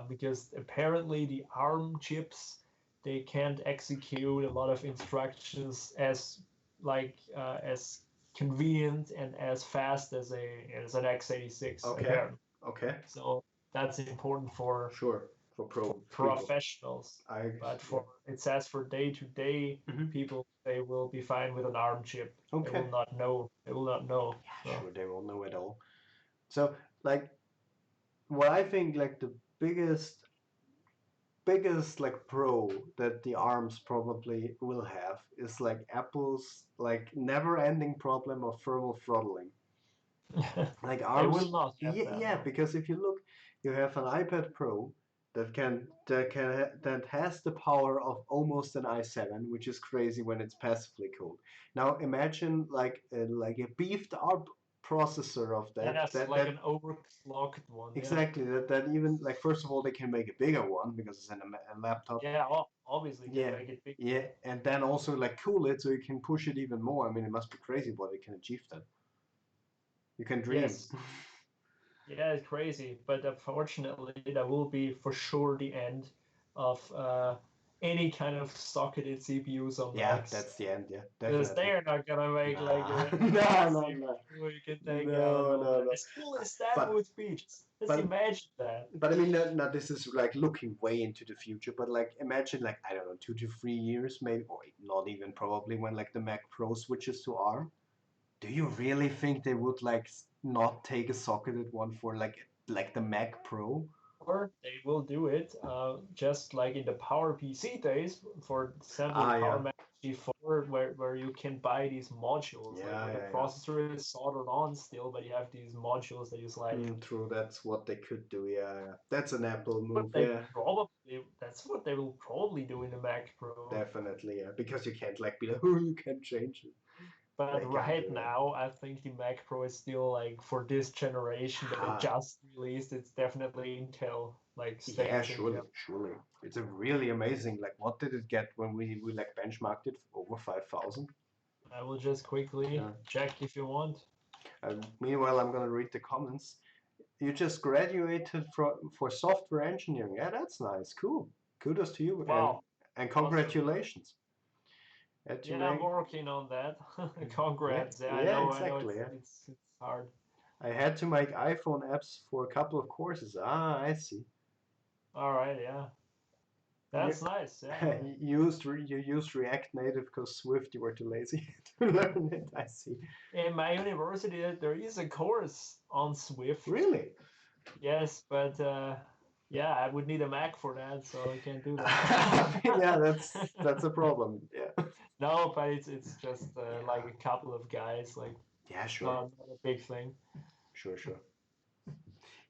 because apparently the ARM chips they can't execute a lot of instructions as convenient and as fast as an x86 Okay. apparently. Okay. So that's important for Sure. For pro people. professionals. But Yeah. it says for day-to-day Mhm. people, they will be fine with an ARM chip. They Okay. will not know. They will not know. Yeah, sure, they won't know at all. So, like, what I think, like, the biggest like pro that the ARMs probably will have is like Apple's like never-ending problem of thermal throttling. Like They ARMS, will not have that. yeah, No. because if you look, you have an iPad Pro that has the power of almost an i7, which is crazy when it's passively cooled. Now imagine like a beefed up processor of that Yes, like an overclocked one. Yeah. exactly that even like first of all they can make a bigger one because it's in a laptop. Yeah. Obviously, can Yeah, make it big. yeah, and then also like cool it so you can push it even more. I mean, it must be crazy what it can achieve then. You can dream. Yes. Yeah, it's crazy, but unfortunately, that will be for sure the end of any kind of socketed CPUs on Yeah, Macs. that's the end. Yeah, Because definitely. they're not gonna make like Nah, a no, no, no, CPU you can take out and no, all no, that. no. As cool as that But would be, just but imagine that. but I mean, now this is like looking way into the future. But like, imagine like I don't know, 2 to 3 years, maybe, or not even probably when like the Mac Pro switches to ARM. Do you really think they would like not take a socketed one for like the Mac Pro? Or they will do it just like in the Power PC days, for example, the Ah, Power yeah, Mac G4, where you can buy these modules, like yeah, where the yeah, yeah. processor is soldered on still, but you have these modules that you slide in. True, that's what they could do. Yeah, yeah. That's an Apple But move. Yeah, that's what they will probably do in the Mac Pro. definitely. Yeah, because you can't like be like, oh, you can't change it. They But can't do right that. now, I think the Mac Pro is still like for this generation that they Ah, just released. It's definitely Intel, like yeah, status surely, Intel. surely. It's a really amazing. Like, what did it get when we like benchmarked it over 5,000? I will just quickly Yeah. check if you want. Meanwhile, I'm gonna read the comments. You just graduated for software engineering. Yeah, that's nice. Cool. Kudos to you Wow, and awesome. congratulations. Had to Yeah, I'm make working on that. yeah, Congrats. Yeah, yeah, I know exactly. Yeah. it's hard. I had to make iPhone apps for a couple of courses. Ah, I see. All right, yeah. You That's nice. Yeah. you used React Native because Swift you were too lazy to learn it. I see. In my university, there is a course on Swift. Really? Yes, but yeah, I would need a Mac for that, so I can't do Yeah, that. that's a problem. Yeah. No, but it's just like Yeah. a couple of guys, like Yeah, sure. not a big thing. Sure, sure.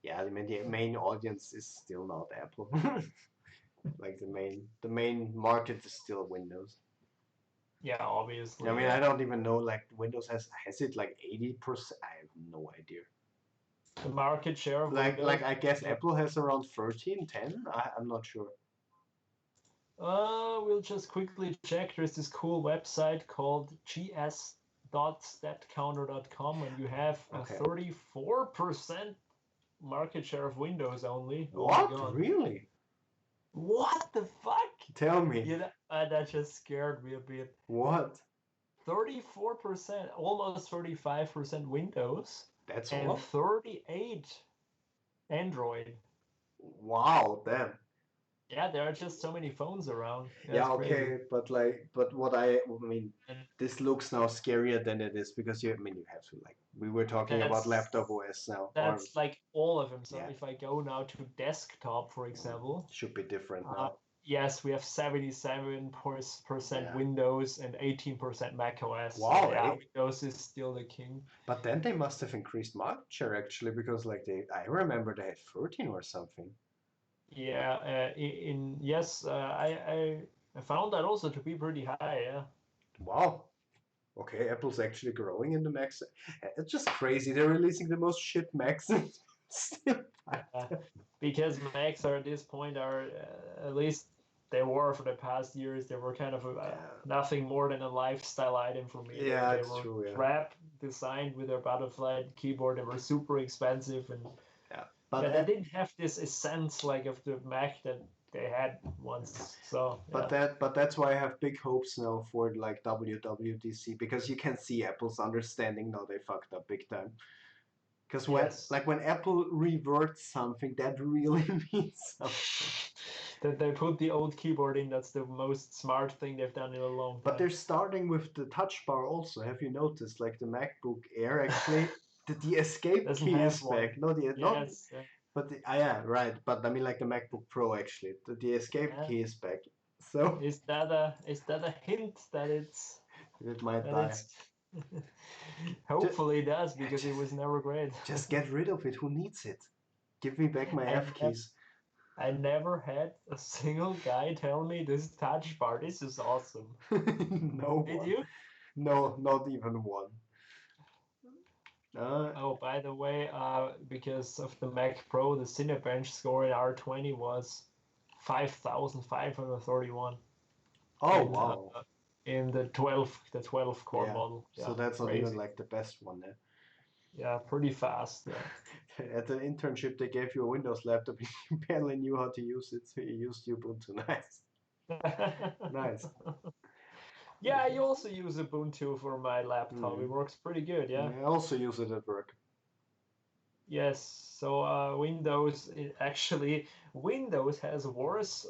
Yeah, I mean the main audience is still not Apple. Like the main market is still Windows. Yeah, I obviously, mean, yeah. I don't even know like Windows has it like 80%. I have no idea. The market share of Like Windows. I guess Apple has around 13, 10. I'm not sure. We'll just quickly check. There's this cool website called gs.statcounter.com, and you have a Okay. 34% market share of Windows only. Oh my What? God. Really? What the fuck? Tell me. Yeah, that just scared me a bit. What? 34%, almost 35% Windows, That's and all? 38 Android. Wow, damn. Yeah, there are just so many phones around. Yeah, That's crazy. okay, but what I mean, And this looks now scarier than it is because I mean, you have to like, we were talking about that's laptop OS now, or that's like all of them. So yeah, if I go now to desktop, for example, should be different uh, now. yes, we have 77% Yeah. Windows and 18% Mac OS. So Wow, yeah, eh? Windows is still the king. But then they must have increased market share actually because like I remember they had 13 or something. Yeah, yes, I found that also to be pretty high. Yeah. Wow. Okay, Apple's actually growing in the Macs. It's just crazy. They're releasing the most shit Macs and still. Yeah, because Macs are at this point are at least they were for the past years. They were kind of Yeah, nothing more than a lifestyle item for me. yeah, They it's were true. Yeah, crap designed with their butterfly keyboard. They were super expensive, and yeah. But yeah, they didn't have this essence like of the Mac that they had once. So But yeah. that's why I have big hopes now for like WWDC, because you can see Apple's understanding now they fucked up big time. Because Yes. when Apple reverts something, that really means something. That they put the old keyboard in, that's the most smart thing they've done in a long But time. they're starting with the touch bar also. Have you noticed? Like the MacBook Air actually, the escape Doesn't key have is one. back. No, the not. Yes. But yeah, right. But I mean, like the MacBook Pro actually, the escape Yeah. key is back. So Is that a hint that it's it might that die. it's Just, hopefully it does, because it was never great. just get rid of it. Who needs it? Give me back my I F never keys. I never had a single guy tell me this touch bar, this is awesome. No Did one. you? No, not even one. Uh, Oh, by the way, because of the Mac Pro, the Cinebench score in R20 was 5,531 oh in wow. the 12 core Yeah. model. So Yeah, that's not even crazy. like the best one. Yeah, pretty fast. Yeah. At the internship, they gave you a Windows laptop. You barely knew how to use it, so you used Ubuntu. Nice, nice. Yeah, I also use Ubuntu for my laptop. It Mm. works pretty good. Yeah. I also use it at work. Yes, so Windows has worse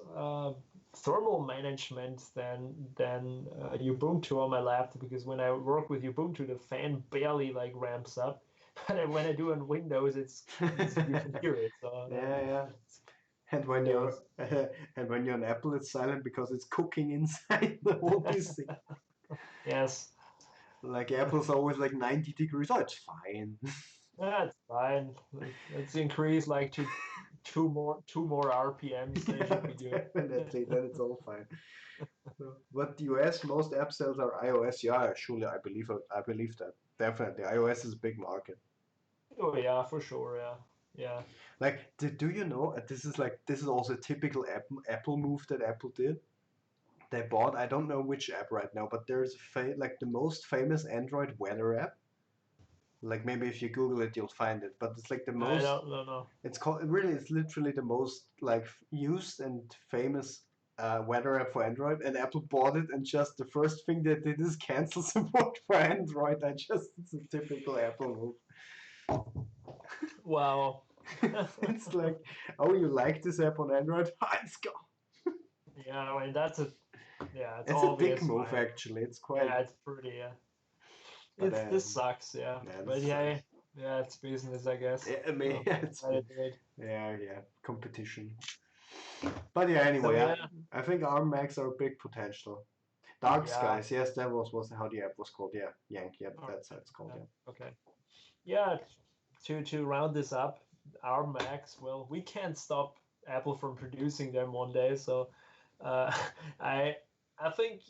thermal management than Ubuntu on my laptop, because when I work with Ubuntu, the fan barely like ramps up, but when I do on Windows, it's you can hear it. So Yeah, yeah. it's And when you're curious. and when you're on Apple, it's silent because it's cooking inside the whole PC. Yes, Like Apple's always like 90 degrees. Oh, it's fine. that's fine. Let's increase like to two more RPMs, then it Yeah, should be good. definitely. Then it's all fine. So, but the US, most app sales are iOS. Yeah, surely I believe that. Definitely, iOS is a big market. Oh yeah, for sure. Yeah, yeah. Like, do you know? This is also a typical Apple move that Apple did. They bought, I don't know which app right now, but there's like the most famous Android weather app. Like maybe if you Google it, you'll find it. But it's like the I most. don't know. It's called really. It's literally the most like used and famous weather app for Android. And Apple bought it, and just the first thing they did is cancel support for Android. It's a typical Apple move. Wow. It's like, oh, you like this app on Android? It's gone. Yeah, I mean it's It's a dick obvious move, why. actually. It's quite, Yeah, it's pretty. Yeah, but this sucks. Yeah, yeah, but this yeah, sucks. yeah, it's business, I guess. I mean, So yeah, it's let it do it. yeah, competition. But yeah, So anyway, yeah, I think ARM Macs are a big potential. Dark yeah. Skies, yes, that was how the app was called. Yeah, Yank, yep, All that's how right. it's called. Yeah. Yeah. Okay. Yeah. To round this up, our Macs. Well, we can't stop Apple from producing them one day. So, uh, I I think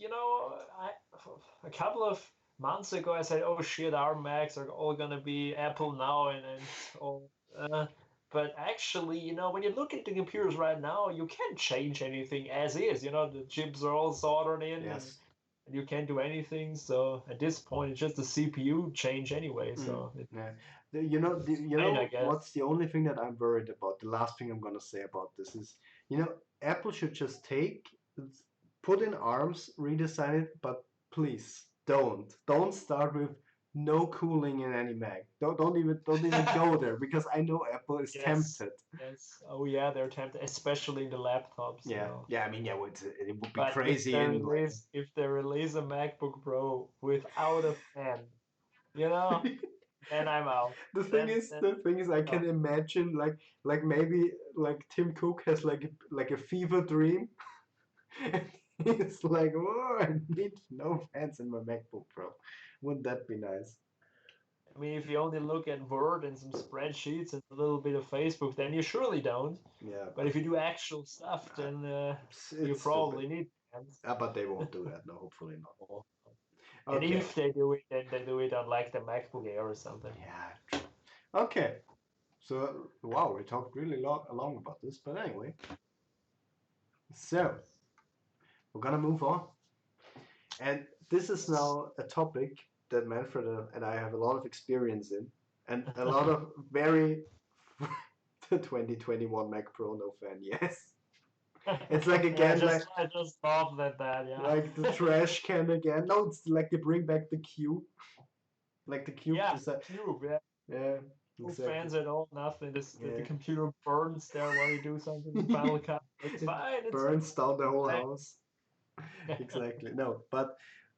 a couple of months ago I said, "Oh shit, our Macs are all gonna be Apple now," and all. But actually, when you look at the computers right now, you can't change anything as is. The chips are all soldered in, and Yes. you can't do anything. So at this point, it's just a CPU change anyway. Mm, So it's yeah. fine, I guess. What's the only thing that I'm worried about? The last thing I'm gonna say about this is, Apple should just put in ARMS, redesign it, but please don't start with no cooling in any Mac. Don't even go there, because I know Apple is Yes, tempted. yes. Oh yeah, they're tempted, especially in the laptops. Yeah, yeah. I mean, yeah, it would be But if crazy they in like. release if they release a MacBook Pro without a fan, you know, then I'm out. Then The thing is, I no. can imagine like maybe like Tim Cook has like a fever dream. And he's like, oh, I need no fans in my MacBook Pro. Wouldn't that be nice? I mean, if you only look at Word and some spreadsheets and a little bit of Facebook, then you surely don't. Yeah, But if you do actual stuff, uh, then you it's stupid. probably need fans. But they won't do that. No, hopefully not. And Okay. if they do it, then they do it on like the MacBook Air or something. Yeah. Okay. So wow, we talked really long about this, but anyway. So we're gonna move on, and this is now a topic that Manfred and I have a lot of experience in, and a lot of very the 2021 Mac Pro no fan. Yes. It's like Yeah, again I just laughed at that. Yeah. like the trash can again. No, it's like they bring back the cube, like the cube Yeah, design. Cube. Yeah, Yeah, no exactly. fans at all. Nothing. This the Yeah, computer burns there while you do something in Final Cut. It's it fine. It's burns down the whole fine. house. Exactly. No, but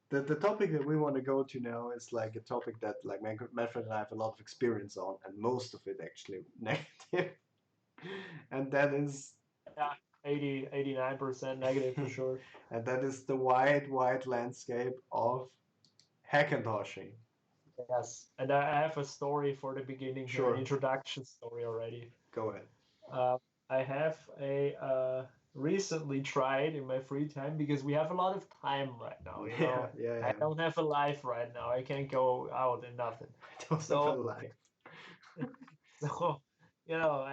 the topic that we want to go to now is like a topic that like my friend and I have a lot of experience on, and most of it actually negative. And that is Yeah, 89% negative for sure. and that is the wide landscape of Hackintoshing. Yes, and I have a story for the beginning here, an Sure, introduction story already. go ahead. Uh, I have a recently tried in my free time because we have a lot of time right now. You Yeah, know, yeah, I yeah. don't have a life right now. I can't go out and nothing. I don't have a So, life. so you know,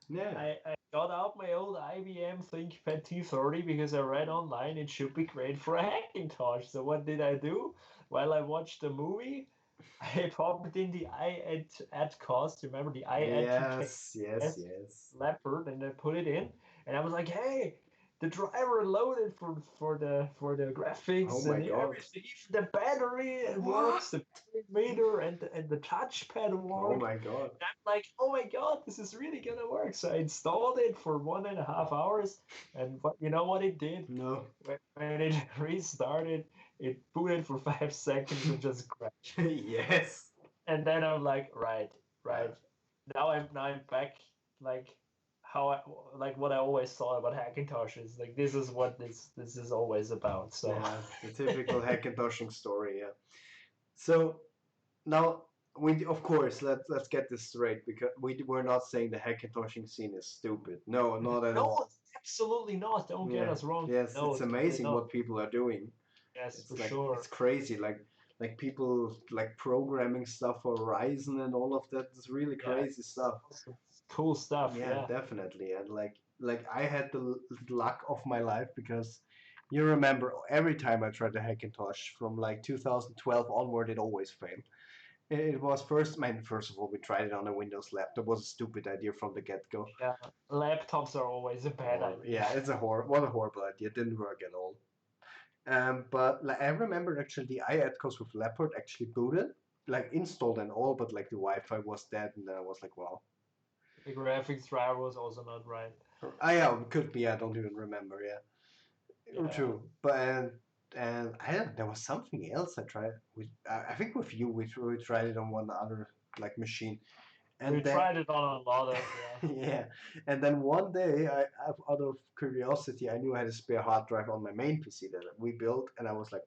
Yeah. I got out my old IBM ThinkPad T30 because I read online it should be great for a Hackintosh. So what did I do? While I watched the movie, I popped in the at cost. Remember the i@2K Yes, yes, yes. Leopard, and I put it in, and I was like, "Hey, the driver loaded for the Oh graphics my and god. everything. Even the battery it What? works, the meter and the touchpad Oh work." my god. And I'm like, "Oh my god, this is really gonna work!" So I installed it for 1.5 hours, and you know what it did? No. When it restarted, it booted for 5 seconds and just crashed. Yes. And then I'm like, Yeah. right. Now I'm back like how I like what I always thought about Hackintoshes. Like this is what this is always about. So Yeah, the typical Hackintoshing story, yeah. So now we of course let's get this straight because we're not saying the Hackintoshing scene is stupid. No, not at no, all. absolutely not. Don't get Yeah. us wrong. Yes, No, it's totally amazing not. what people are doing. Yes, It's for like it's sure. crazy. Like people like programming stuff for Ryzen and all of that. It's really Yeah, crazy stuff. awesome. Cool stuff. Yeah, Yeah. definitely. And like I had the luck of my life because you remember every time I tried the Hackintosh from like 2012 onward, it always failed. It was first, man. First of all, we tried it on a Windows laptop. It was a stupid idea from the get-go. Yeah. Laptops are always a bad Or idea. yeah, it's a what a horrible idea. It didn't work at all. But like, I remember actually the iAdcos with Leopard actually booted, like installed and all, but like the Wi-Fi was dead, and then I was like, wow. The graphics driver was also not right. Yeah, it could be. I don't even remember. Yeah, Yeah. true. But and I don't. There was something else I tried. I think with you, we tried it on one other like machine, We and then tried it on a lot of, yeah. yeah, and then one day, out of curiosity, I knew I had a spare hard drive on my main PC that we built, and I was like,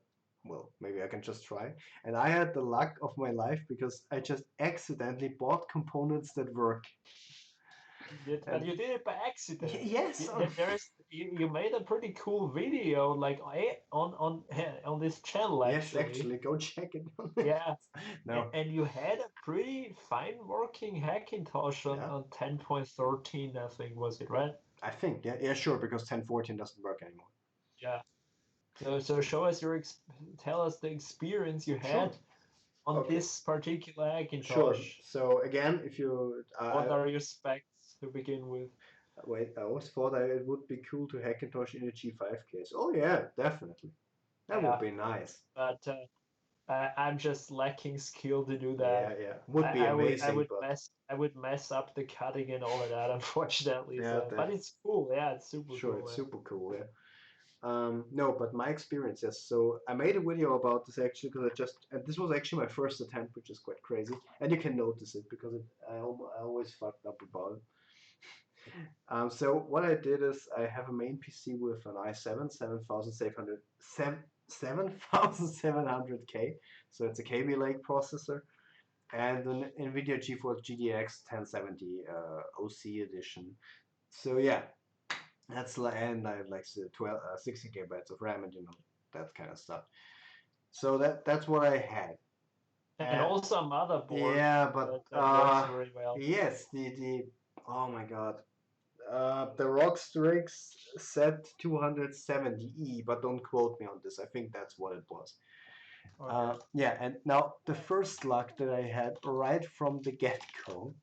well, maybe I can just try. And I had the luck of my life because I just accidentally bought components that work. You did, but And you did it by accident. yes, There is you made a pretty cool video like on this channel yes, actually. actually, go check it. Yeah, No, and you had a pretty fine working Hackintosh yeah, on 10.13, I think was it, right? I think yeah, sure, because 1014 doesn't work anymore. Yeah. So show us tell us the experience you Sure. had on Okay. this particular Sure. Hackintosh. So again, if you What are your specs to begin with? wait, I always thought it would be cool to Hackintosh in a G5 case. Oh yeah, definitely. That would Yeah, be nice. but I'm just lacking skill to do Yeah, that. yeah. Would be amazing, but I would mess up the cutting and all of that, unfortunately. yeah, So, but it's cool. Yeah, it's super sure, cool. it's Yeah. super cool. Yeah. No, but my experience, yes. So I made a video about this actually because and this was actually my first attempt, which is quite crazy. And you can notice it because I always fucked up about it. So what I did is I have a main PC with an i7 7700K, so it's a Kaby Lake processor, and an NVIDIA GeForce GTX 1070 OC edition. So yeah, that's like, and I have like 60 gigabytes of RAM and that kind of stuff. So that's what I had. And And also a motherboard yeah, but that works very well. yes, the oh my god, the Rockstrix set 270E, but don't quote me on this. I think that's what it was. Okay. Yeah, and now the first luck that I had right from the get-go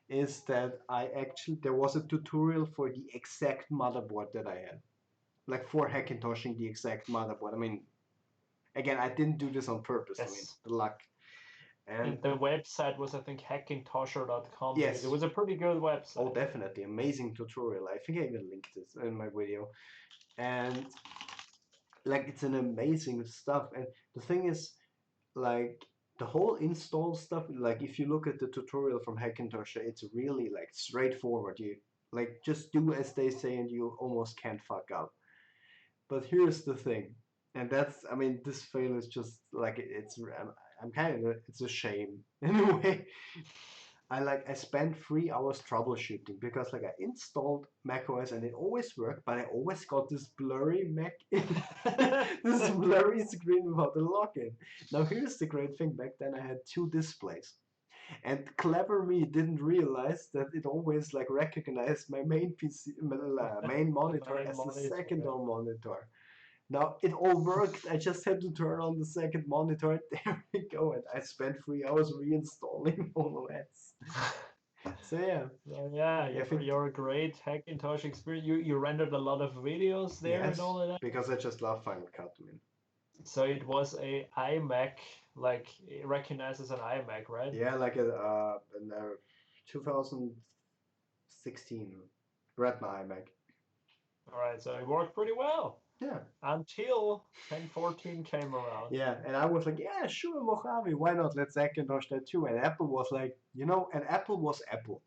is that there was a tutorial for the exact motherboard that I had, like for Hackintoshing the exact motherboard. I mean, again, I didn't do this on purpose. I mean, Yes. the luck. And And the website was, I think, hackintosher.com, because it yes, was a pretty good oh, website. definitely amazing tutorial. I think I even linked it in my video, and like it's an amazing stuff. And the thing is, like the whole install stuff, like if you look at the tutorial from Hackintosh, it's really like straightforward. You like just do as they say and you almost can't fuck up. But here's the thing, and that's, I mean, this fail is just like I'm kind of, it's a shame in a way. I spent 3 hours troubleshooting because like I installed macOS and it always worked, but I always got this blurry Mac, this blurry screen without the login. Now here's the great thing: back then I had 2 displays, and clever me didn't realize that it always like recognized my main PC, main The monitor main as the monitor, yeah. secondary monitor. Now it all worked. I just had to turn on the second monitor. There we go. And I spent 3 hours reinstalling OS. So yeah, So yeah, I think you're a great Hackintosh experience. You rendered a lot of videos there and yes, all of that. because I just love Final Cut. I mean, So it was a iMac, like it recognizes an iMac, right? yeah, like in 2016, Retina iMac. All right, so it worked pretty well Yeah, until 1014 came around. yeah, and I was like, yeah, sure, Mojave, why not? Let's Hackintosh that too. And Apple was like, and Apple was Apple,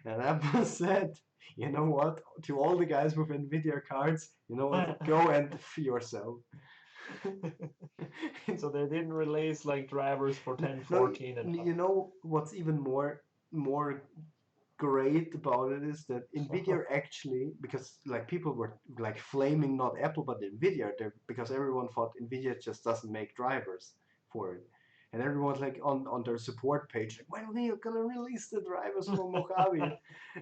and Apple said, you know what? To all the guys with Nvidia cards, you know what? Go and yourself. So they didn't release like drivers for No, 1014 and you know what's even more great about it is that Nvidia up. actually, because like people were like flaming not Apple but Nvidia, because everyone thought Nvidia just doesn't make drivers for it. And everyone's like on their support page, like, when are you gonna release the drivers for Mojave?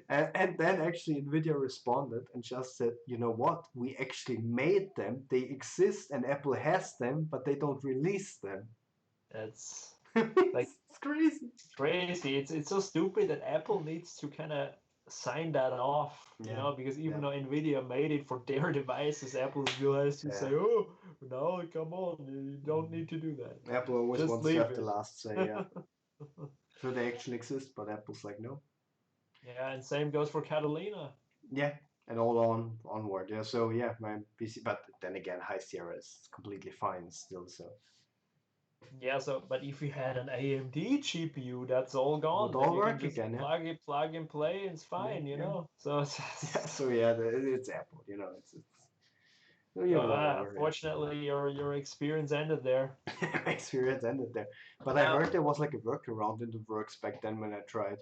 And then actually Nvidia responded and just said, you know what? We actually made them. They exist and Apple has them, but they don't release them. It's like It's crazy. crazy. It's so stupid that Apple needs to kind of sign that off, Yeah, because even yeah, though Nvidia made it for their devices, Apple still has to yeah. say, "Oh, no, come on, you don't need to do that. Apple always Just wants to leave have the it." last say, yeah. So they actually exist, but Apple's like, no. Yeah, and same goes for Catalina. Yeah, and all onward. Yeah, so yeah, my PC, but then again, High Sierra is completely fine still. So Yeah, so but if you had an AMD GPU, that's all would gone. Then all you can work just again. Yeah, plug and play, and it's yeah, fine, yeah, So, yeah. So yeah, it's Apple. so Whatever. Yeah. unfortunately, your experience ended there. My experience ended there. But I Now, heard there was like a workaround in the works back then when I tried.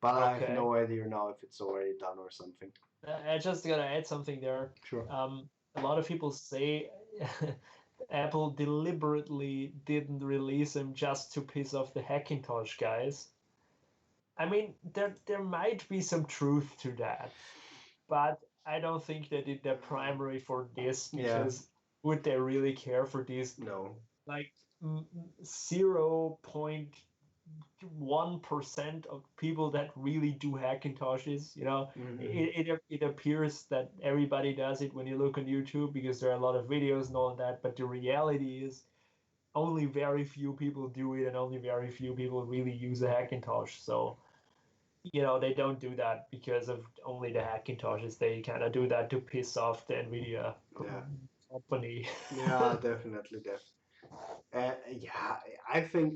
But I have okay, no idea now if it's already done or something. I just gotta add something there. Sure. A lot of people say Apple deliberately didn't release them just to piss off the Hackintosh guys. I mean, there might be some truth to that, but I don't think they did their primary for this, Yeah. because would they really care for this? No. Like 0.1% of people that really do Hackintoshes, Hmm. it appears that everybody does it when you look on YouTube, because there are a lot of videos and all of that, but the reality is only very few people do it, and only very few people really use a Hackintosh. So they don't do that because of only the Hackintoshes. They kind of do that to piss off the Nvidia Yeah. company. Yeah, definitely, definitely. Yeah, I think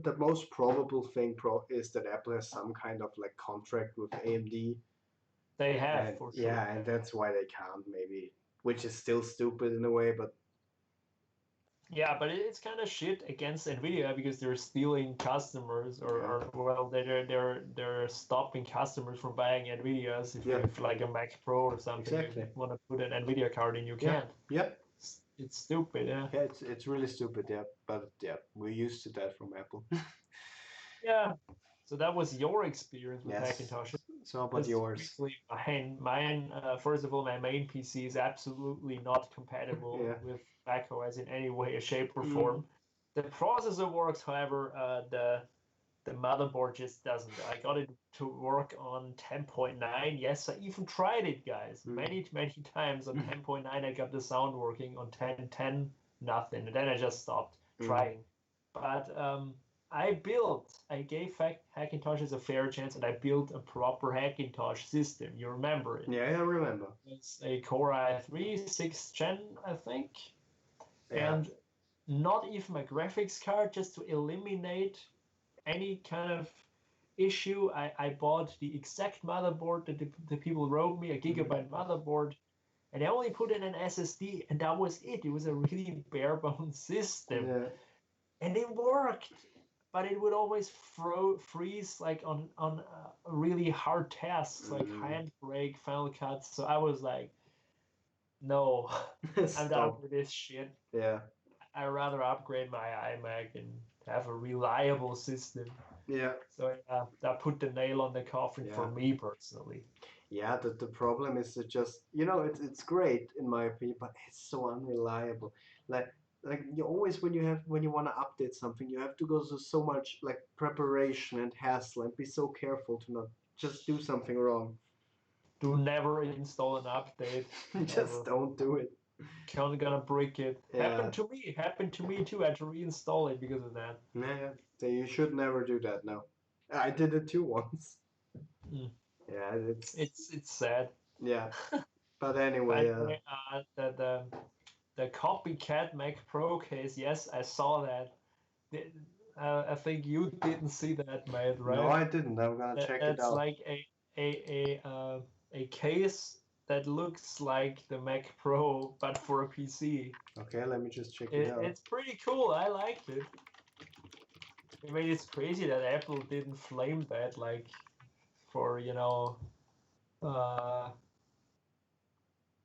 the most probable thing is that Apple has some kind of like contract with AMD, They have and for sure. yeah, and that's why they can't maybe, which is still stupid in a way, but Yeah, but it's kind of shit against Nvidia, because they're stealing customers, yeah, or well, they're stopping customers from buying Nvidias. If you yeah, have like a Mac Pro or something, you exactly. want to put an Nvidia card in, you Yeah, can't. yeah, It's stupid, yeah. yeah. It's really stupid, yeah. But yeah, we're used to that from Apple. Yeah. So that was your experience with Yes. Hackintosh. So how about Just yours? briefly, mine. First of all, my main PC is absolutely not compatible Yeah. with macOS in any way, shape, or Mm. form. The processor works, however. The the motherboard just doesn't. I got it to work on 10.9. Yes, I even tried it, guys. Many, many times on 10.9 I got the sound working. On 10.10, nothing. And then I just stopped trying. But I gave Hackintoshes a fair chance, and I built a proper Hackintosh system. You remember it? Yeah, I remember. It's a Core i3 6th gen, I think. Yeah. And not even a graphics card, just to eliminate any kind of issue. I bought the exact motherboard that the people wrote me, a gigabyte motherboard, and I only put in an SSD, and that was it. It was a really bare bones system. Yeah. And it worked, but it would always freeze like on really hard tasks like Handbrake, Final Cut. So I was like, no, I'm done with this shit. Yeah. I'd rather upgrade my iMac and have a reliable system. Yeah. So that put the nail on the coffin for me personally. Yeah, the problem is that just it's great in my opinion, but it's so unreliable. Like you always when you want to update something, you have to go through so much like preparation and hassle and be so careful to not just do something wrong. Do never install an update. Just don't do it. Gonna break it. Yeah. Happened to me too. I had to reinstall it because of that. Yeah, so you should never do that. No, I did it too once. Yeah, it's sad. Yeah, but By anyway, the way, the copycat Mac Pro case. Yes, I saw that. I think you didn't see that, mate, right? No, I didn't. I'm gonna check it out. That's like a case that looks like the Mac Pro, but for a PC. Okay, let me just check it out. It's pretty cool. I liked it. I mean, it's crazy that Apple didn't flame that, like, for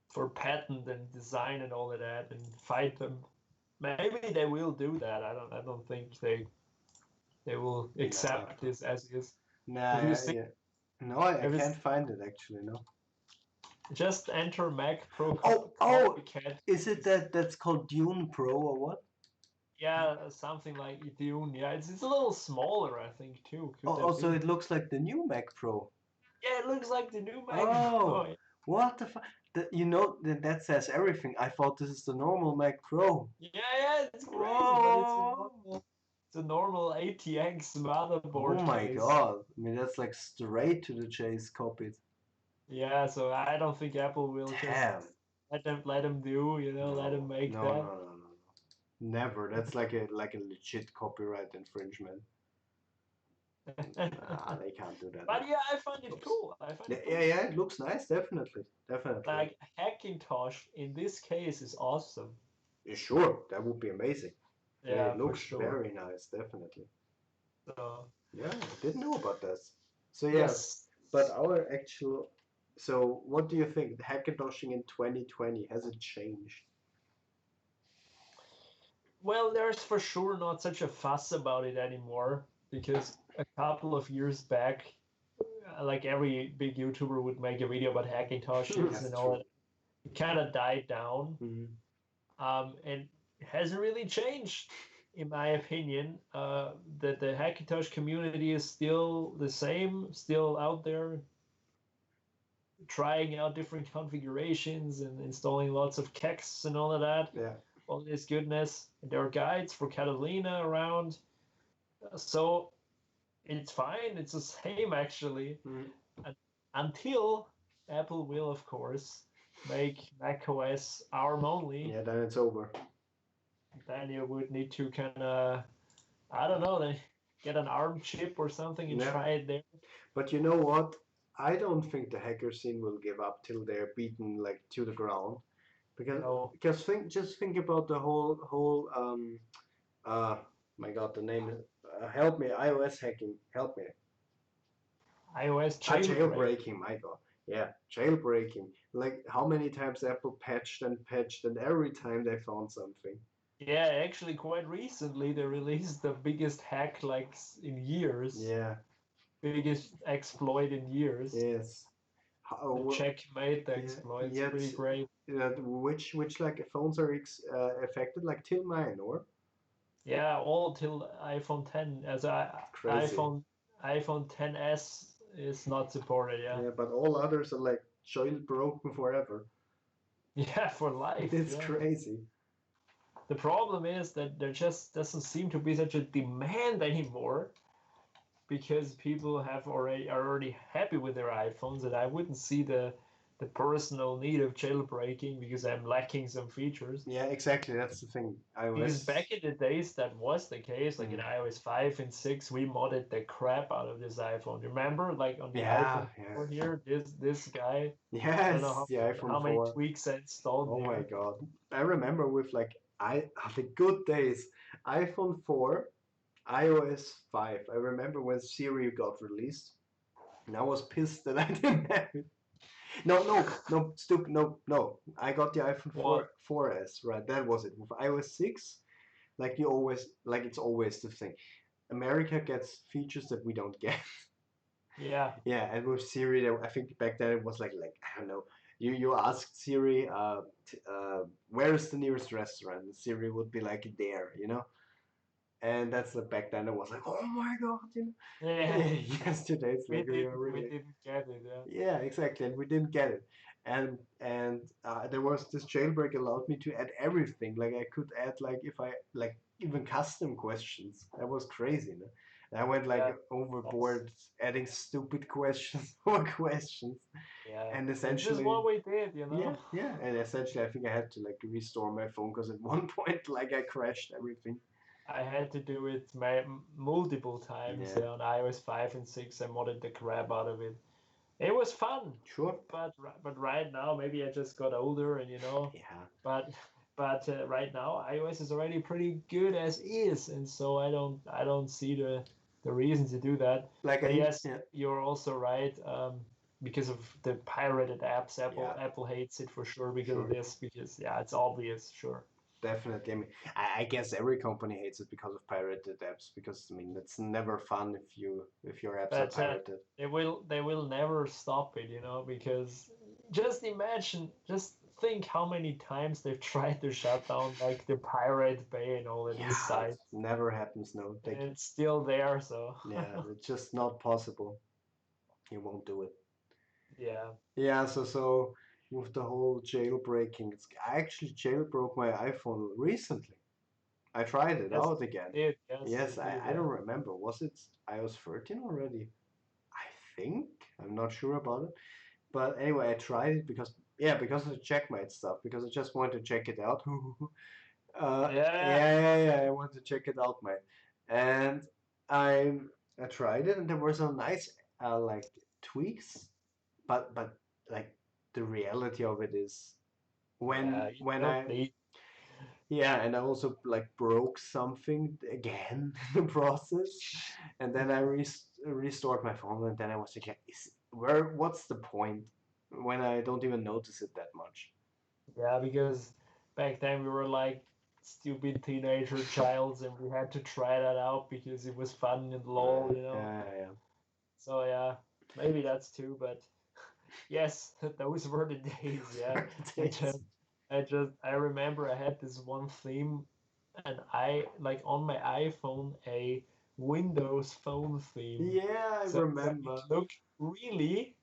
for patent and design and all of that, and fight them. Maybe they will do that. I don't think they will accept this as is. Nah, yeah. No, I can't find it actually. No. Just enter Mac Pro. Copycat. Is it that's called Dune Pro or what? Yeah, something like Dune. Yeah, it's a little smaller, I think, too. So it looks like the new Mac Pro. Yeah, it looks like the new Mac Pro. What the fuck? That says everything. I thought this is the normal Mac Pro. Yeah, it's crazy, but it's a normal ATX motherboard. Oh my god! I mean, that's like straight to the chase copied. Yeah, so I don't think Apple will just let them do. Let them make that. No. Never. That's like a legit copyright infringement. Nah, they can't do that. But yeah, I find it cool. Yeah, it looks nice, definitely. Like Hackintosh in this case is awesome. Yeah, sure, that would be amazing. Yeah, it looks very nice, definitely. So yeah, I didn't know about this. So yes, but our actual. So what do you think? Hackintoshing in 2020, has it changed? Well, there's for sure not such a fuss about it anymore, because a couple of years back, like every big YouTuber would make a video about Hackintoshes and all that. It kind of died down. And it hasn't really changed, in my opinion. The Hackintosh community is still the same, still out there, trying out different configurations and installing lots of kexts and all of that. Yeah. All this goodness. And there are guides for Catalina around. So it's fine. It's the same, actually. Until Apple will, of course, make macOS ARM only. Yeah, then it's over. Then you would need to kind of, I don't know, then get an ARM chip or something and try it there. But you know what? I don't think the hacker scene will give up till they're beaten like to the ground. Because think about the whole my god, the name is help me, iOS hacking, help me. iOS jailbreaking, my god. Yeah, jailbreaking. Like how many times Apple patched and every time they found something. Yeah, actually quite recently they released the biggest hack like in years. Yeah. Biggest exploit in years. Yes. Checkmate the exploit. It's pretty great. Which like phones are affected, like till mine, or? Yeah, all till iPhone 10. As Crazy. iPhone 10s is not supported. Yeah, Yeah, but all others are like jailbroken forever. yeah, for life. It's Yeah. crazy. The problem is that there just doesn't seem to be such a demand anymore because people have already are already happy with their iPhones, and I wouldn't see the personal need of jailbreaking because I'm lacking some features. Yeah, exactly. That's the thing. Because iOS. back in the days, that was the case. Like in Mm. iOS 5 and 6, we modded the crap out of this iPhone. Remember, like on the Yeah, iPhone yeah. 4 here, this guy, I don't know Yes, the iPhone how many 4. tweaks I installed Oh my there. God. I remember with like the good days, iPhone 4, iOS 5. I remember when Siri got released, and I was pissed that I didn't have it. No, no, no, stupid, no, no. I got the iPhone 4 What? 4S, right? That was it. With iOS 6, like you always, like it's always the thing. America gets features that we don't get. Yeah, Yeah, and with Siri, I think back then it was like I don't know. You asked Siri, where is the nearest restaurant? And Siri would be like there, you know. And that's like back then it was like, oh my God, you know. yeah. Yesterday it's like we are We really, didn't get it. Yeah. yeah, exactly, and we didn't get it. And there was this jailbreak allowed me to add everything. Like I could add like if I like even custom questions. That was crazy, no? And I went like Yeah, that's overboard adding stupid questions or questions. yeah. And This is essentially, what we did, you yeah, know. yeah. And essentially I think I had to like restore my phone because at one point like I crashed everything. I had to do it multiple times Yeah, on iOS 5 and 6. I modded the crap out of it. It was fun, sure. but right now maybe I just got older and Yeah. but right now iOS is already pretty good as is, and so I don't see the reason to do that. Like But I, yes, yeah, you're also right. Because of the pirated apps, yeah, Apple hates it for sure because of sure. this. Because yeah, it's obvious, sure. Definitely. I mean, I guess every company hates it because of pirated apps. Because I mean, it's never fun if your apps are But pirated. they will never stop it, because just imagine, just think how many times they've tried to shut down like the Pirate Bay and all of these Yeah, it sites, never happens. No, and it's still there. So yeah, it's just not possible. You won't do it. yeah, Yeah. So with the whole jailbreaking, I actually jailbroke my iPhone recently. I tried it yes, out again. you did, yes, you Yes, did, I don't yeah. remember. Was it iOS 13 already? I think. I'm not sure about it. But anyway, I tried it because yeah, because of the checkmate stuff. Because I just wanted to check it out. Yeah, Yeah. I wanted to check it out, mate. And I I tried it, and there were some nice like tweaks, but like the reality of it is yeah, you when don't I need. yeah, and I also like broke something again in the process, and then I restored my phone, and then I was thinking, what's the point when I don't even notice it that much? Yeah, because back then we were like stupid teenager childs, and we had to try that out because it was fun and lol. Yeah. So yeah, maybe that's too, but yes, those were the days. Yeah, I Days. just, I remember I had this one theme, and I like on my iPhone a Windows Phone theme. Yeah, I So it remember. looked really,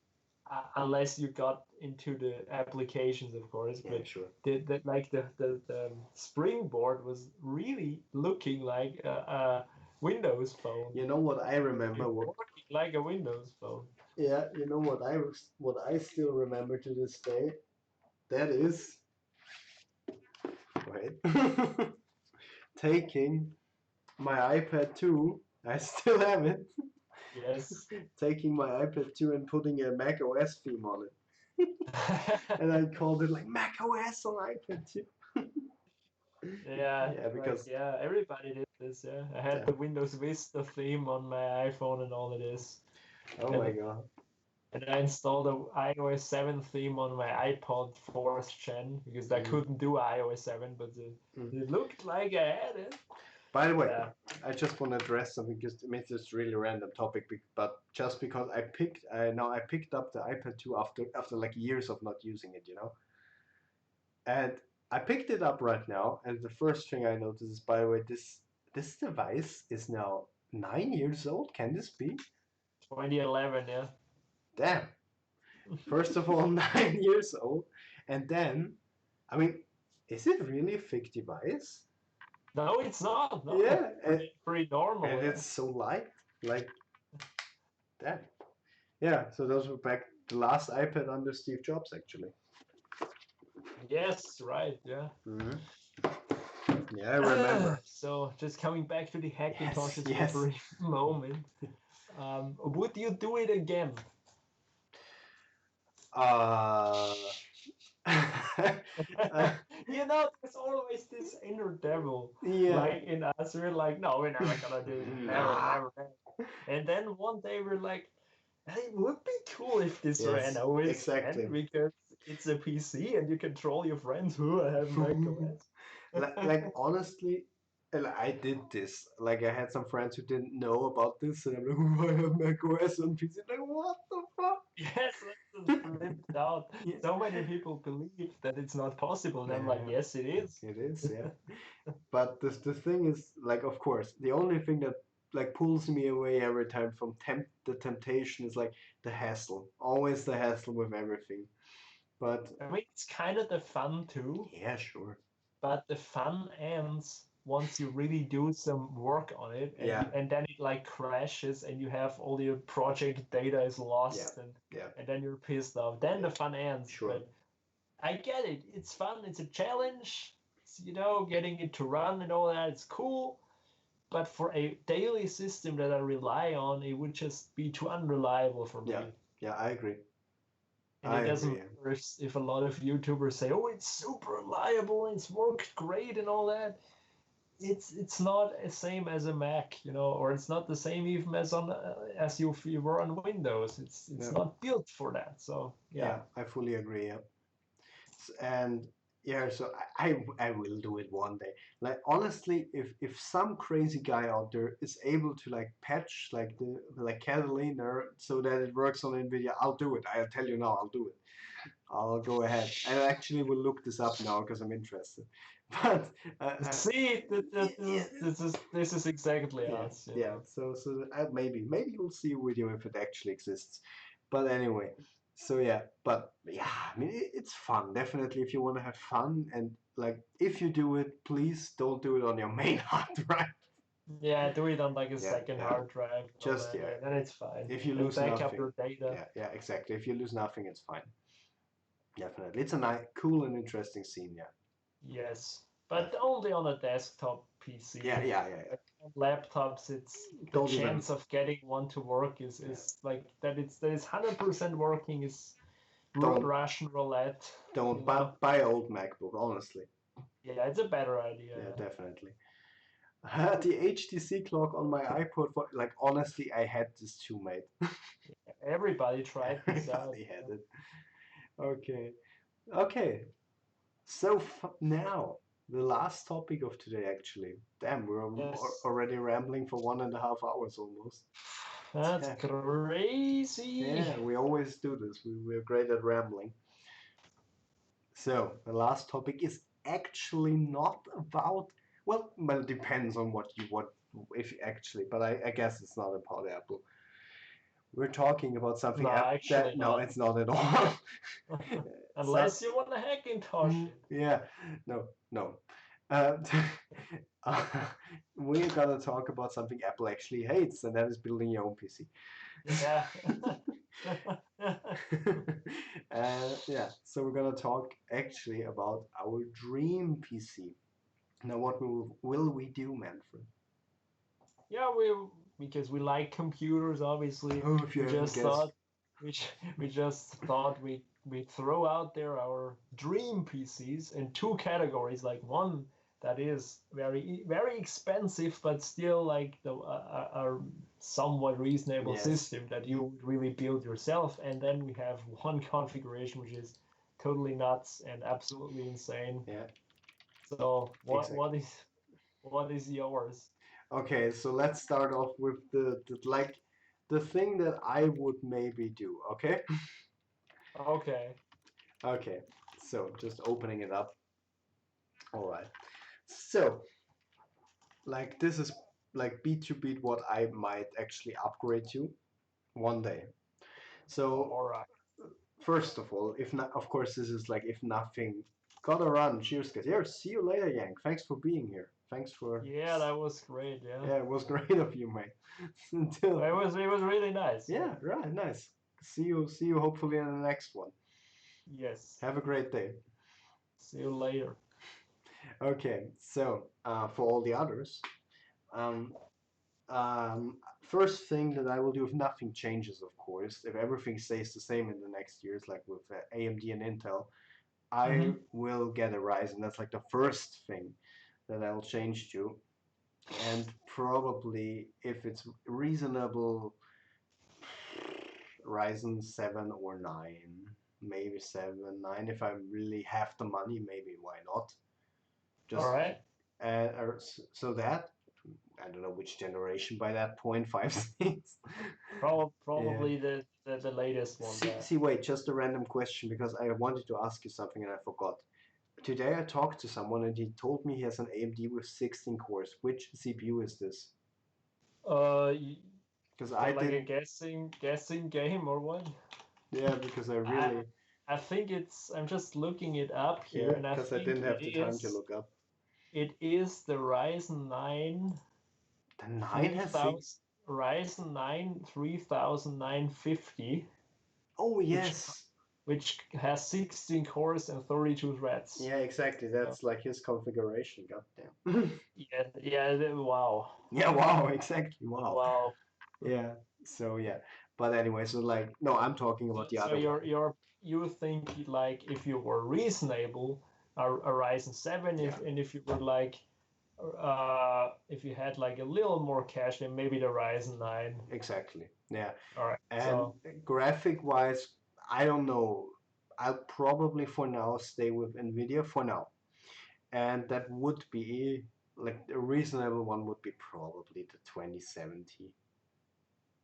unless you got into the applications, of course, Yeah, but sure. the springboard was really looking like a Windows phone. You know what I remember? What? Working like a Windows phone. Yeah, you know what I still remember to this day. That is wait, taking my iPad 2. I still have it. Yes. Taking my iPad 2 and putting a Mac OS theme on it. And I called it like Mac OS on iPad 2. Yeah, Yeah, like because yeah, everybody did this. Yeah, I had uh, the Windows Vista theme on my iPhone and all of this, oh my and god. I installed a iOS 7 theme on my iPod 4th gen because I Mm, couldn't do iOS 7, but mm. it looked like I had it. By the way, Yeah, I just want to address something because I mean, it's just really random topic, but just because I picked up the iPad 2 after like years of not using it, you know, and I picked it up right now, and the first thing I noticed is, by the way, this this device is now 9 years old. Can this be? 2011, yeah. Damn. First of all, 9 years old, and then, I mean, is it really a fake device? No, it's not. No, Yeah, pretty normal. and Yeah. it's so light, like that. Yeah, so those were back the last iPad under Steve Jobs, actually. Yes, right. Yeah. Yeah, I remember. So just coming back to the Hackintoshes Yes. for a brief moment. Would you do it again? You know, there's always this inner devil, Yeah. like in us. We're like, no, we're never gonna do it. Never, never, never. And then one day we're like, hey, it would be cool if this Yes, ran always exactly. because it's a PC and you can troll your friends who have Mac OS. Like honestly, I did this. Like I had some friends who didn't know about this, and I'm like, "Oh, I have Mac OS on PC." Like, what the fuck? Yes, that's flipped out. Yeah. So many people believe that it's not possible, and I'm like, Yeah. yes, it is. It is, yeah. But the thing is, like, of course, the only thing that like pulls me away every time from the temptation is like the hassle. Always the hassle with everything. But I mean, it's kind of the fun too, yeah, sure. but the fun ends once you really do some work on it, and Yeah. and then it like crashes, and you have all your project data is lost, Yeah. and then you're pissed off. Then the fun ends. Sure. But I get it. It's fun. It's a challenge. It's, you know, getting it to run and all that. It's cool. But for a daily system that I rely on, it would just be too unreliable for me. Yeah. Yeah, I agree. And I it doesn't agree. matter if a lot of YouTubers say, "Oh, it's super reliable, it's worked great, and all that." It's not the same as a Mac, you know, or it's not the same even as on as if you were on Windows. It's Yeah. not built for that. So yeah. I fully agree. Yeah. And yeah, so I will do it one day. Like honestly, if some crazy guy out there is able to like patch like the like Catalina so that it works on Nvidia, I'll do it. I'll tell you now, I'll do it. I'll go ahead. I actually will look this up now because I'm interested. But See, this is exactly yeah, us. You yeah. know? So maybe you'll see a video if it actually exists. But anyway, so yeah, but yeah, I mean it's fun. Definitely, if you want to have fun and like if you do it, please don't do it on your main hard drive. Yeah, do it on like a Yeah, second yeah. hard drive. Just yeah. Then it's fine. If you And lose back up nothing, your data. yeah, exactly. If you lose nothing, it's fine. Definitely, it's a nice, cool and interesting scene. Yeah. Yes, but only on a desktop PC. Yeah. On laptops, it's the Don't even- chance of getting one to work is like that. That is 100% working is Don't- Russian roulette. Don't you know? buy an old MacBook, honestly. Yeah, it's a better idea. Yeah, definitely. The HTC clock on my iPod, like honestly, I had this too, mate. Everybody tried this out. Everybody had it. Okay. So now the last topic of today, actually. Damn, we're Yes. already rambling for 1.5 hours almost. That's Yeah. crazy. Yeah, we always do this. We're great at rambling. So the last topic is actually not about. Well, it depends on what if actually, but I guess it's not about Apple. We're talking about something No, actually no, not. it's not at all. Unless you want a Hackintosh. Yeah, no. Uh, we're gonna talk about something Apple actually hates, and that is building your own PC. Yeah. Yeah, so we're gonna talk actually about our dream PC. Now, what will we do, Manfred? Yeah, because we like computers, obviously. Oh, if you we haven't just guessed. thought we just thought we throw out there our dream PCs in two categories, like one that is very expensive but still like a somewhat reasonable Yes. system that you would really build yourself, and then we have one configuration which is totally nuts and absolutely insane. Yeah. So Exactly. what is yours? Okay, so let's start off with the thing that I would maybe do. Okay. Okay. Okay. So just opening it up. All right. So like this is like beat to beat what I might actually upgrade to one day. So All right. first of all, if not, of course, this is like if nothing. Gotta run. Cheers, guys. Yeah, see you later, Yank. Thanks for being here. Thanks for. Yeah, that was great. Yeah, Yeah, it was great of you, mate. Until. it was really nice. Yeah. Yeah, right, nice. See you. Hopefully in the next one. Yes. Have a great day. See you later. Okay, so for all the others, um, first thing that I will do if nothing changes, of course, if everything stays the same in the next years, like with AMD and Intel, I Mm-hmm. will get a Ryzen. That's like the first thing that I'll change to. And probably, if it's reasonable, Ryzen 7 or 9. Maybe 7, 9. If I really have the money, maybe why not? All Just right. so that I don't know which generation by that point, 5, 6. Yeah. Probably the latest one there. Wait, just a random question because I wanted to ask you something and I forgot. Today I talked to someone and he told me he has an AMD with 16 cores. Which CPU is this? You Because I got like a didn't. guessing game or what? Yeah, because I I really. I think it's. I'm just looking it up here, Yeah, and I because I think didn't have the time to look up. it is the Ryzen 9 The 9 has 3000 6. Ryzen 9 3950, Oh, which yes. which has 16 cores and 32 threads. Yeah, exactly. So, That's like his configuration. Goddamn. yeah, yeah. Wow, Yeah, wow, exactly. Wow. wow. Yeah. So, yeah. But anyway, so like, no, I'm talking So, about the so other one. you think like if you were reasonable, a Ryzen 7, Yeah, if you were like if you had like a little more cash, then maybe the Ryzen 9. exactly. Yeah. All right. And So graphic wise, I don't know. I'll probably for now stay with Nvidia for now. And that would be like a reasonable one would be probably the 2070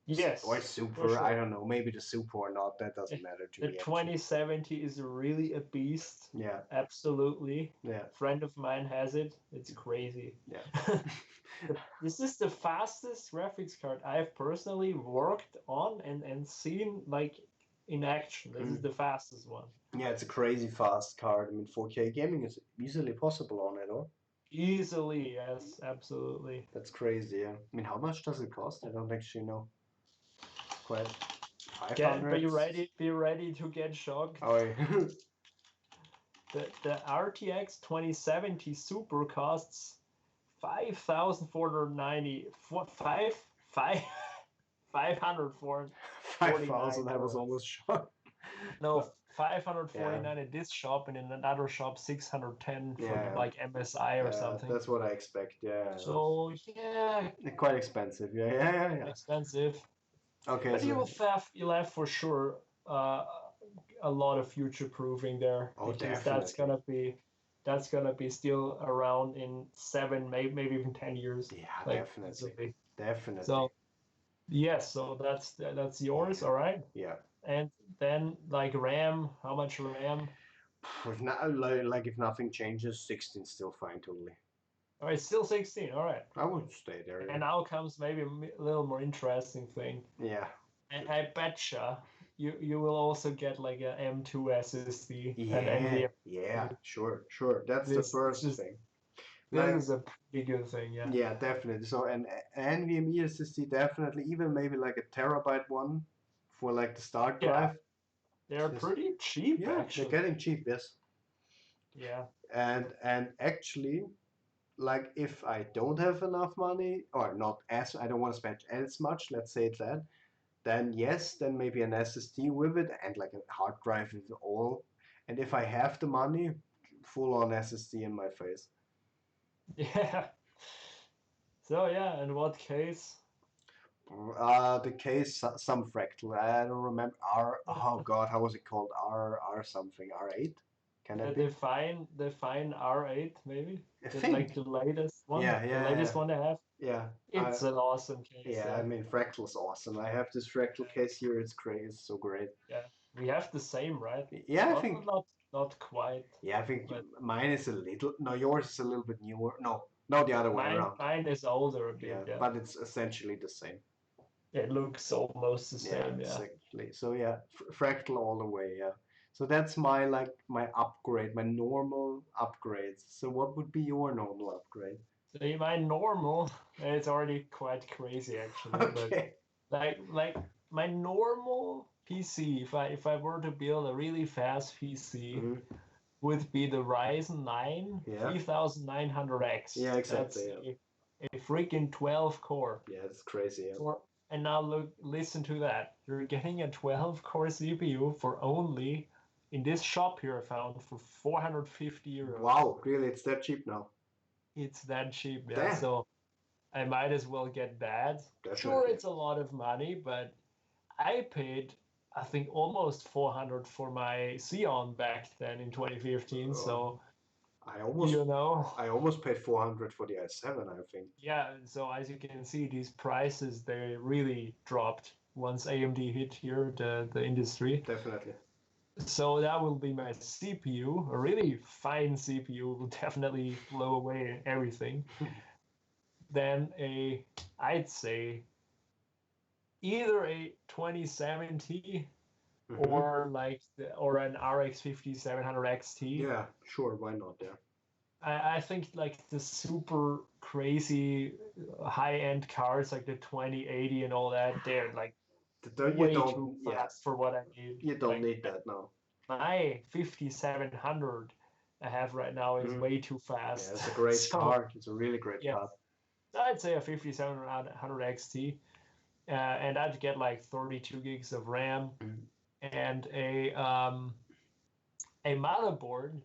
or yes, for Super. I sure. don't know, maybe the Super or not. That doesn't matter to The me actually. 2070 is really a beast. Yeah, Absolutely. yeah, Friend of mine has it. It's crazy. yeah. This is the fastest graphics card I've personally worked on and seen like in action. This is Mm. the fastest one. Yeah, it's a crazy fast card. I mean, 4K gaming is easily possible on it, or? Easily, yes, absolutely. That's crazy, yeah. I mean, how much does it cost? I don't actually know. It's quite Be 500. ready, be ready to get shocked. Oh, yeah. The RTX 2070 Super costs 5,490 five 549 5,000. I was euros. almost shocked. No, But, yeah, 549 at this shop, and in another shop 610 for yeah, like MSI or yeah. something. That's what I expect. Yeah, So yeah, quite expensive. Yeah, yeah, yeah, yeah. expensive. Okay, But so you'll have for sure uh, a lot of future proofing there, oh, because definitely. that's gonna be still around in 7, maybe even 10 years, Yeah, like definitely, easily. definitely. So yes, so that's yours, Yeah, all right. yeah. And then like RAM, how much RAM? If not, like if nothing changes, 16 still fine, totally. All right, still 16. All right. I would stay there. And now comes maybe a little more interesting thing. Yeah. I betcha you will also get like a M2 SSD and Yeah, NVMe. yeah, sure, sure. That's the This first is thing. this Like, is a pretty good thing, yeah. yeah, definitely. So an NVMe SSD, definitely, even maybe like a terabyte one for like the start Yeah, drive. they're Just pretty cheap yeah, they're actually. getting cheap, yes. Yeah. And actually, like if I don't have enough money, or not as I don't want to spend as much, let's say that, then yes, then maybe an SSD with it and like a hard drive is all. And if I have the money, full on SSD in my face. Yeah. So yeah, in what case? The case some fractal. I don't remember R. Oh God, how was it called? R something. R8. Can The that be? define R8 maybe? I The like think. the latest one? Yeah, The yeah, latest yeah, one they have? yeah. I It's an awesome case, yeah. I yeah. mean, fractal's awesome. I have this fractal case here. It's great. It's so great. Yeah. We have the same, right? Yeah, I Not think. not not quite, Yeah, I think but mine is a little. No, yours is a little bit newer. No, No, the other way around. Mine is older a bit, Yeah, yeah. but it's essentially the same. It looks almost the Yeah, same, yeah. exactly. So yeah, fractal all the way. Yeah. So that's my my upgrade, my normal upgrades. So what would be your normal upgrade? So my normal, it's already quite crazy actually, but Okay. like my normal PC, if I were to build a really fast PC, Mhm. would be the Ryzen 9 Yeah. 3900X. Yeah, That's exactly. Yeah. a freaking 12 core. Yeah, it's crazy. Yeah. For and now listen to that. You're getting a 12 core CPU for only in this shop here I found for 450 euros. Wow, really? It's that cheap now? It's that cheap, yeah. Damn. So I might as well get that. Sure, Definitely. it's a lot of money, but I paid, I think, almost 400 for my Xeon back then in 2015. So, I almost you know, I almost paid 400 for the i7, I think. yeah. So as you can see, these prices, they really dropped once AMD hit here, the industry. Definitely. So that will be my CPU. A really fine CPU will definitely blow away everything. Then I'd say either a 2070 Mm-hmm. or an RX 5700 XT. Yeah, sure, why not? Yeah. I think like the super crazy high end cars like the 2080 and all that, they're like You way too don't, yeah, fast for what I need. you don't Like need that now. my 5700 I have right now is Mm. way too Yeah, fast. it's a great So card. It's a really great yes, card. I'd say a 5700 XT, and I'd get like 32 gigs of RAM Mm. and a motherboard.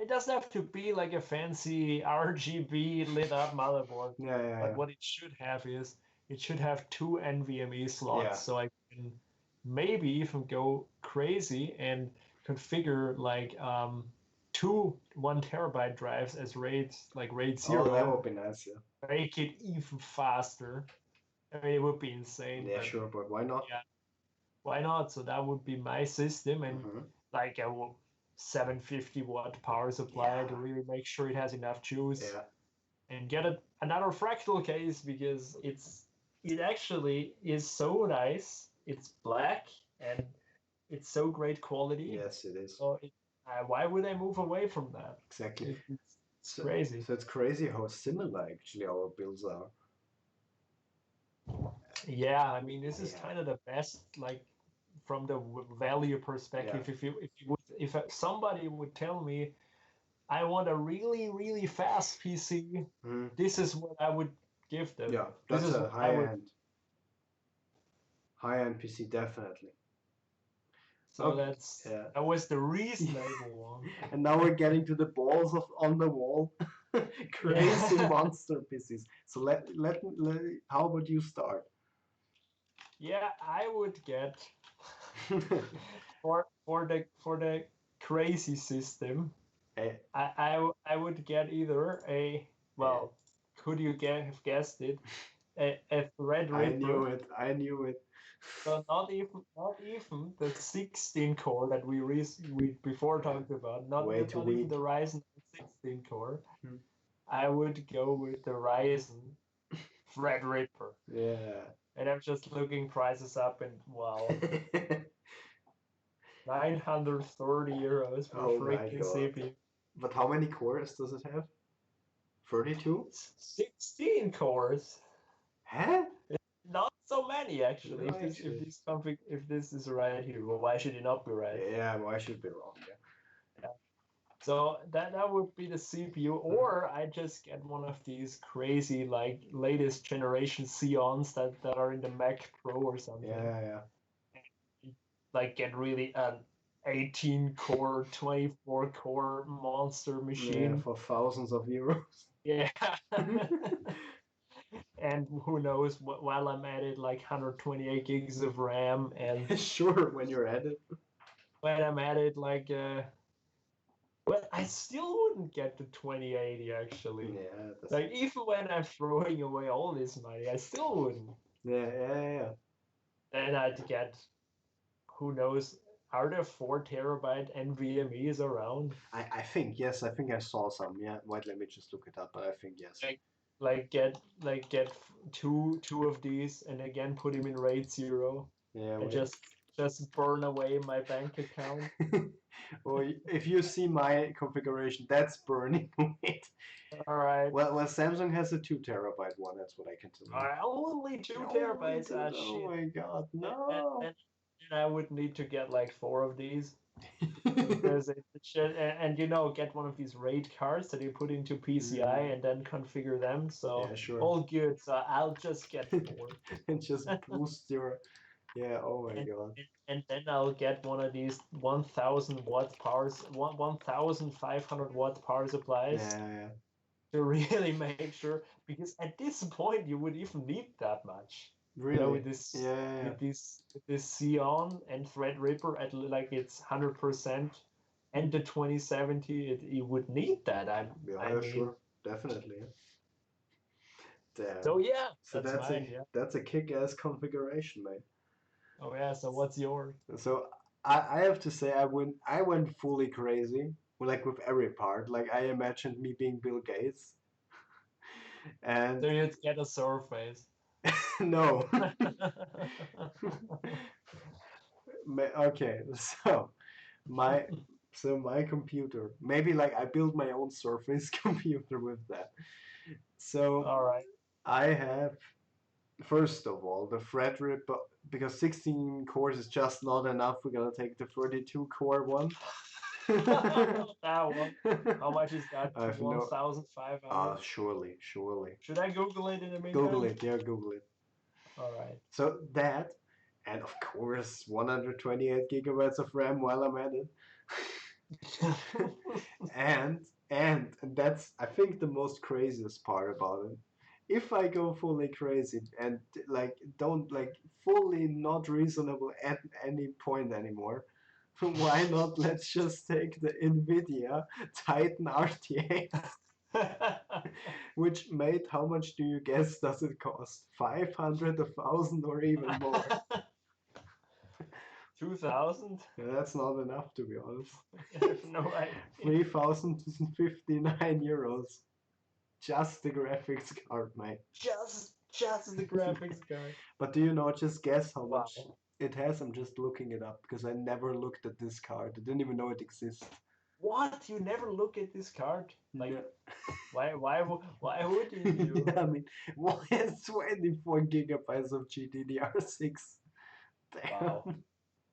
It doesn't have to be like a fancy RGB lit up motherboard, Yeah, yeah, but yeah. what it should have is it should have two NVMe slots, Yeah. so I can maybe even go crazy and configure like two 1 terabyte drives as RAID Oh, that 0, would be nice. Yeah. make it even faster. I mean, it would be insane, Yeah, but sure, but why not? yeah, why not? So that would be my system, and Mm-hmm. like a 750-watt power supply Yeah. to really make sure it has enough juice, Yeah. and get another fractal case because it actually is so nice. It's black and it's so great quality. Yes, it is. So why would I move away from that? Exactly. It's So, crazy. so it's crazy how similar actually our builds are. Yeah, I mean this is Yeah. kind of the best, like from the value Yeah. perspective. If somebody would tell me I want a really, really fast PC. Mm. This is what I would give them. Yeah, This that's is a what I would. high-end PC, definitely. So Okay. Yeah. that was the reasonable one. And now we're getting to the balls of on the wall, crazy Yeah, monster PCs. So how about you start? yeah, I would get for the crazy system. Eh, I would get either a yeah. well, could you have guessed it? A I knew Threadripper. it. I knew it. So not even the 16 core that we before talked about, Way too not even weak. the Ryzen 16 core. Hmm. I would go with the Ryzen Threadripper. Yeah. And I'm just looking prices up and wow, 930 euros for a Oh my freaking god. CPU. But how many cores does it have? 32? 16 cores. Huh? Not so many actually. No, actually. If this is right here, well, why should it not be right? Yeah, well, I should be wrong. Yeah. Yeah. So that would be the CPU, or I just get one of these crazy like latest generation Xeons that are in the Mac Pro or something. Yeah, yeah. Like get really an 18 core, 24 core monster Yeah, machine. for thousands of euros. Yeah. And who knows, while I'm at it, like 128 gigs of RAM, and Sure, when you're at it. when I'm at it, like well, I still wouldn't get to 2080 actually. Yeah, that's Like even when I'm throwing away all this money, I still wouldn't. yeah, yeah, yeah. Then I'd get who knows are there 4 terabyte NVMe's around? I think yes. I think I saw some. Yeah. Wait, let me just look it up. But I think yes. Like get two of these and again put him in RAID 0 Yeah. and Wait. just burn away my bank account. Or if you see my configuration, that's burning it. All right. Well, Samsung has a 2 terabyte one. That's what I can tell you. Only two Only terabytes. two. Ah, Oh shit. my God, And, no. and I would need to get like 4 of these because it should, and get one of these RAID cards that you put into PCI Mm, and then configure them. So yeah, sure. all good. So I'll just get 4. And just boost your. Yeah. Oh my and, God. and then I'll get one of these 1000 watt powers, 1500 watt power supplies Yeah, yeah. to really make sure, because at this point you would even need that much. Really? With this Yeah, yeah, Xeon and Threadripper at like it's 100% yeah. and the 2070, you would need that. Yeah, I yeah, mean, sure. Definitely. Yeah. Damn. so yeah, So that's that's mine. a Yeah. that's a kick-ass configuration, mate. Oh yeah. So what's yours? So I have to say I went fully crazy like with every part. Like I imagined me being Bill Gates and So you'd get a Surface. no. Okay, my my computer. Maybe like I built my own Surface computer with that. So All right. I have first of all the Threadripper because 16 cores is just not enough. We're gonna take the 32 core one. That one. How much is that? I have no. 1,500. Surely. Should I Google it in the Google meantime? it. Yeah, Google it. All right. So that, and of course, 128 gigabytes of RAM while I'm at it. And that's I think the most craziest part about it. If I go fully crazy and like don't like fully not reasonable at any point anymore, why not let's just take the Nvidia Titan RTX, which made how much do you guess does it cost? 500, 1,000, or even more? 2,000? Yeah, that's not enough to be honest. I have no idea. 3,059 euros. Just the graphics card, mate. Just the graphics card. But do you know, just guess how Wow. much it has? I'm just looking it up because I never looked at this card. I didn't even know it exists. What? You never look at this card? Like, No. why would you? Yeah, I mean, why is 24 gigabytes of GDDR6? Wow. Damn.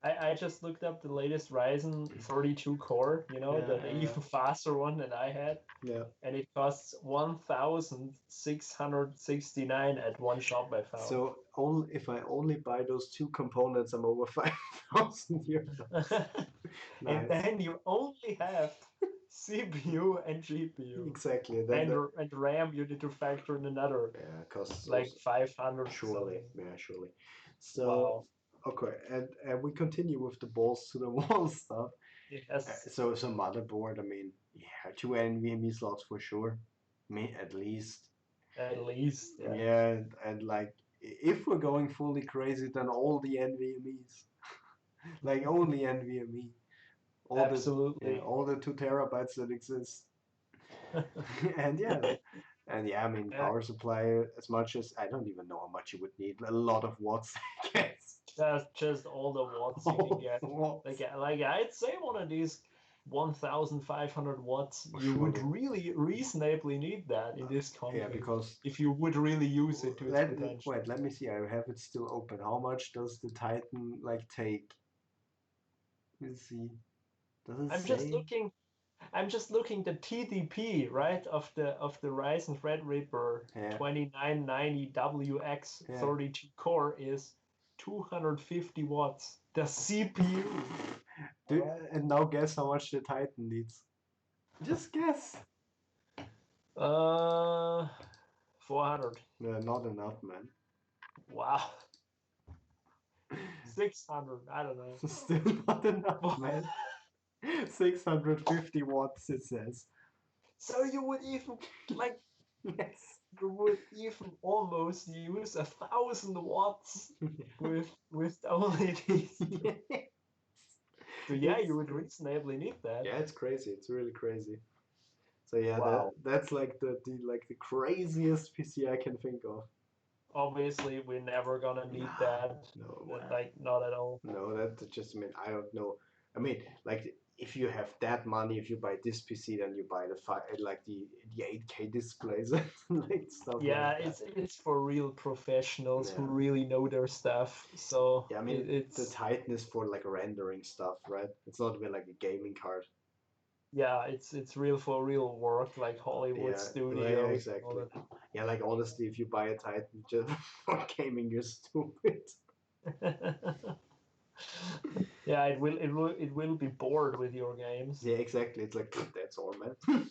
I just looked up the latest Ryzen 32 core, the Yeah, even faster one that I had, yeah. and it costs 1,669 at one shop I found. So only if I only buy those two components, I'm over 5,000 euros. And Nice. then you only have CPU and GPU. Exactly. And RAM, you need to factor in another Yeah, costs like also 500 surely. something. Yeah, surely. So Wow. okay, and we continue with the balls to the wall stuff. Yes, So motherboard. I mean, yeah, two NVMe slots for sure. Me at least. at least. Yeah. Yeah, and like if we're going fully crazy, then all the NVMe's, like only NVMe, Absolutely. all the 2 terabytes that exist. and yeah, I mean Yeah. power supply as much as I don't even know how much you would need. A lot of watts, I guess. Just all the watts you can All get. the watts. Like I'd say one of these 1,500 watts, Oh, you would surely. really reasonably need that in this Yeah, config because if you would really use it to its potential. let me see. I have it still open. How much does the Titan like take? Let's see. Does it I'm just say? looking. I'm just looking the TDP, right, of the Ryzen Threadripper Yeah, 2990WX yeah. 32 core is 250 watts. The CPU. Do, Alright. and now guess how much the Titan needs. Just guess. 400. Not enough, man. Wow. 600. I don't know. Still not enough, man. 650 watts, it says. So you would even like Yes. you would even almost use 1,000 watts with only these. So yeah, It's you would reasonably need that. yeah, it's crazy. It's really crazy. So yeah, Wow. that's like the craziest PC I can think of. Obviously, we're never gonna need Nah, that. no, Like not at all. no, that just mean I don't know. I mean, like if you have that money, if you buy this PC, then you buy the 8K displays and like stuff Yeah, like that. it's for real professionals who Yeah, really know their stuff. So yeah. I mean, the it's Titan is for like rendering stuff, right? It's not really like a gaming card. yeah, it's real for real work, like Hollywood Yeah, yeah, studios and all exactly. Yeah, like honestly, if you buy a Titan just for gaming, you're stupid. that. Yeah, it will be bored with your games. Yeah, exactly. It's like that's all, man.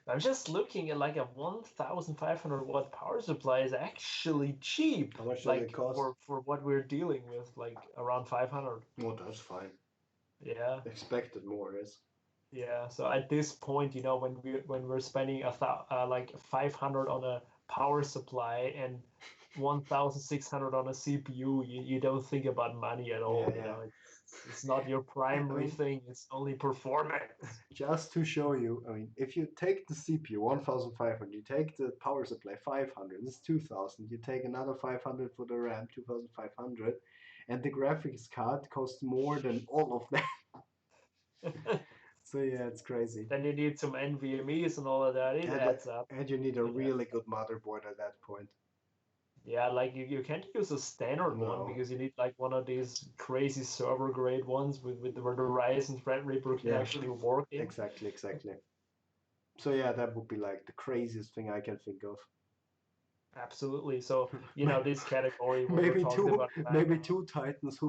I'm just looking at like a 1,500 watt power supply is actually cheap, How much does it like cost? for what we're dealing with, like around 500. Well, that's fine. Yeah, Expected more is. yeah. So at this point, when we're spending like 500 on a power supply and 1,600 on a CPU, you don't think about money at Yeah, all. yeah. It's not your I primary mean, thing. It's only performance. just to show you, I mean, if you take the CPU 1500, you take the power supply 500, it's 2000. You take another 500 for the RAM, 2500, and the graphics card costs more than all of that. So yeah, it's crazy. Then you need some NVMe's and all of that. It And adds up. and you need a It adds really up. good motherboard at that point. Yeah, like you can't use a standard one No. because you need like one of these crazy server grade ones where the Ryzen Threadripper can Yeah, actually work in. exactly, exactly. So yeah, that would be like the craziest thing I can think of. Absolutely. So, May- this category where we're Maybe talking two, about back maybe two Titans.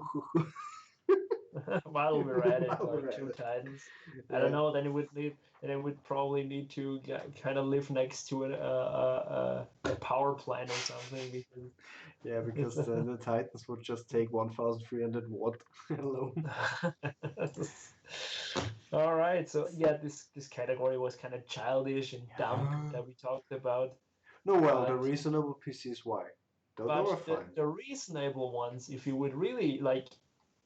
while we're at it, While we're like at two it. Titans. I don't Yeah, know. Then it would probably need to kind of live next to a power plant or something yeah, because because the Titans would just take 1300 watt alone. All right, so yeah, this category was kind of childish and dumb Yeah. that we talked about, No, well, the but reasonable PCs, why? They but were the fine. the reasonable ones, if you would really like,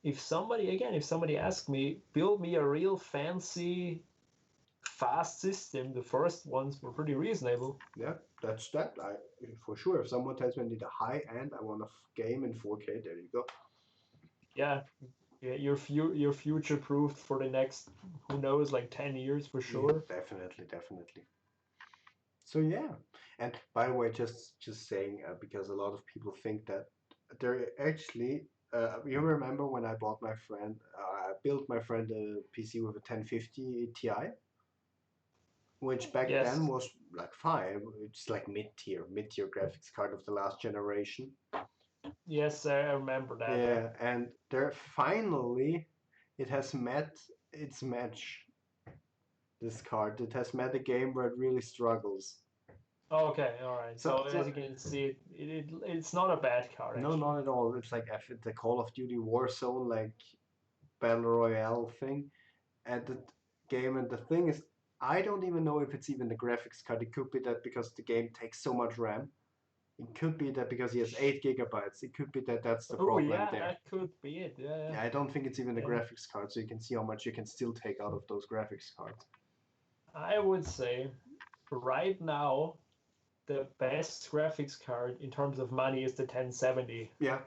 if somebody asked me, build me a real fancy fast system, the first ones were pretty reasonable. Yeah, that's that. I for sure. If someone tells me I need a high end, I want a game in 4K. There you go. Yeah, yeah, you're future proofed for the next, who knows, like 10 years for Yeah, sure. definitely, definitely. So yeah, and by the way, just saying because a lot of people think that they're actually. You remember when I bought my friend, I built my friend a PC with a 1050 Ti, which back then Yes, was like fine. It's like mid-tier graphics card of the last generation. yes, I remember that. Yeah. Yeah, and there finally it has met its match. This card, it has met a game where it really struggles. Okay, all right. So, So as you can see, it's not a bad card no, actually. not at all. It's like the Call of Duty Warzone like battle royale thing, and the game. And the thing is, I don't even know if it's even the graphics card. It could be that because the game takes so much RAM. It could be that because he has 8 GB. It could be that that's the Oh problem yeah, there. that could be it. Yeah, Yeah, I don't think it's even the yeah. Yeah. graphics card, so you can see how much you can still take out of those graphics cards. I would say right now the best graphics card in terms of money is the 1070 Yeah,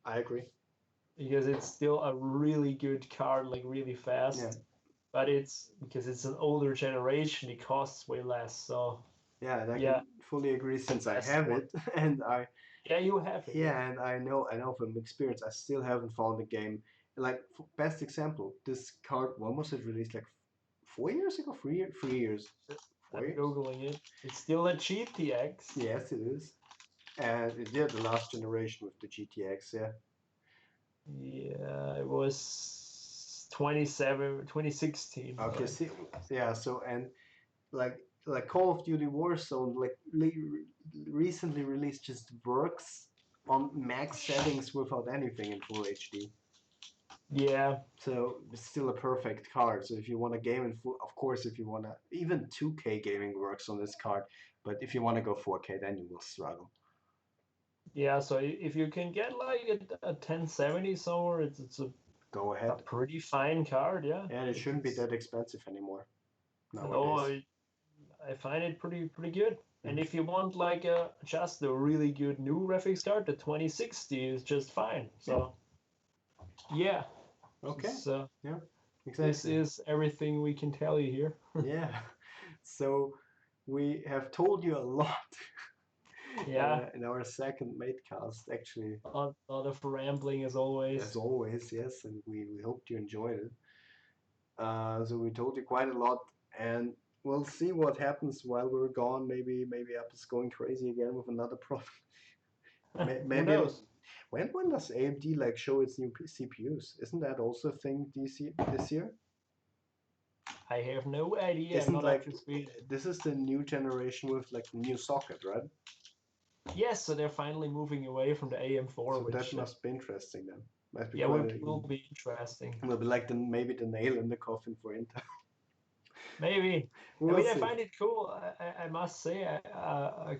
I agree. because it's still a really good card, like really Yeah, fast. But it's because it's an older generation, it costs way less. So yeah, and I yeah, can fully agree the since I best have one. it, and I Yeah, you have it. Yeah. yeah, and I know from experience, I still haven't found a game like best example. This card, when was it released? Like 4 years ago, 3 years, 4 years. I'm googling it. It's still a GTX. Yes, it is, and yeah, the last generation with the GTX. Yeah, Yeah, it was 2016. okay, Right? see, yeah, so and like Call of Duty Warzone, like recently released, just works on max settings without anything in full HD. Yeah, So it's still a perfect card. So if you want a game in full, of course, if you want to, even 2K gaming works on this card. But if you want to go 4K, then you will struggle. yeah. So if you can get like a 1070 somewhere, it's a Go a ahead. pretty fine card, yeah. And it shouldn't be It's that expensive anymore no, nowadays. I find it pretty good. And Mhm. if you want like just a really good new graphics card, the 2060 is just fine. Yeah. So yeah, Okay. this, Yeah. this Exactly. is everything we can tell you here. Yeah. So we have told you a lot Yeah, in our second Matecast, actually, a lot of rambling as as always. always, yes, and we hoped you enjoyed it. So we told you quite a lot, and we'll see what happens while we're gone. Maybe Apple's going crazy again with another product. Who Maybe knows? when does AMD like show its new CPUs? Isn't that also a thing this year? I have no idea. I'm Isn't not up like to speed. this is the new generation with like the new socket, right? Yes, so they're finally moving away from the AM4, So that which must be interesting then. Must be yeah, quite will be interesting. will be like the maybe the nail in the coffin for Intel. Maybe. I We'll mean, I see. find it cool. I must say,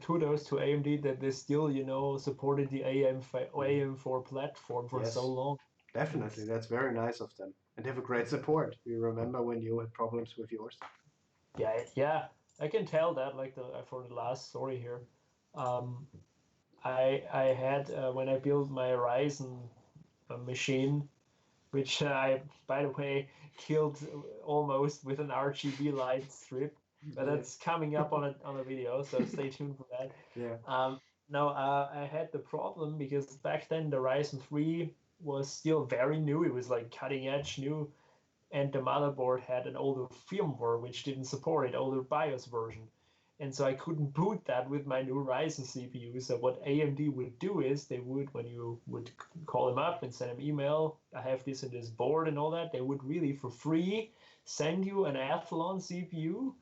kudos to AMD that they still, supported the Mhm. AM4 platform for so Yes, long. definitely. It's That's very nice of them. And they have a great support. You remember when you had problems with yours? yeah. I can tell that like the for the last story here. Um, I had when I built my Ryzen machine, which I, by the way, killed almost with an RGB light strip. But Yeah. that's coming up on a video, so stay tuned for that. Yeah. No, I had the problem because back then the Ryzen 3 was still very new. It was like cutting edge new, and the motherboard had an older firmware which didn't support it, older BIOS version. And so I couldn't boot that with my new Ryzen CPU. So what AMD would do is they would, when you would call them up and send them email, I have this and this board and all that, they would really for free send you an Athlon CPU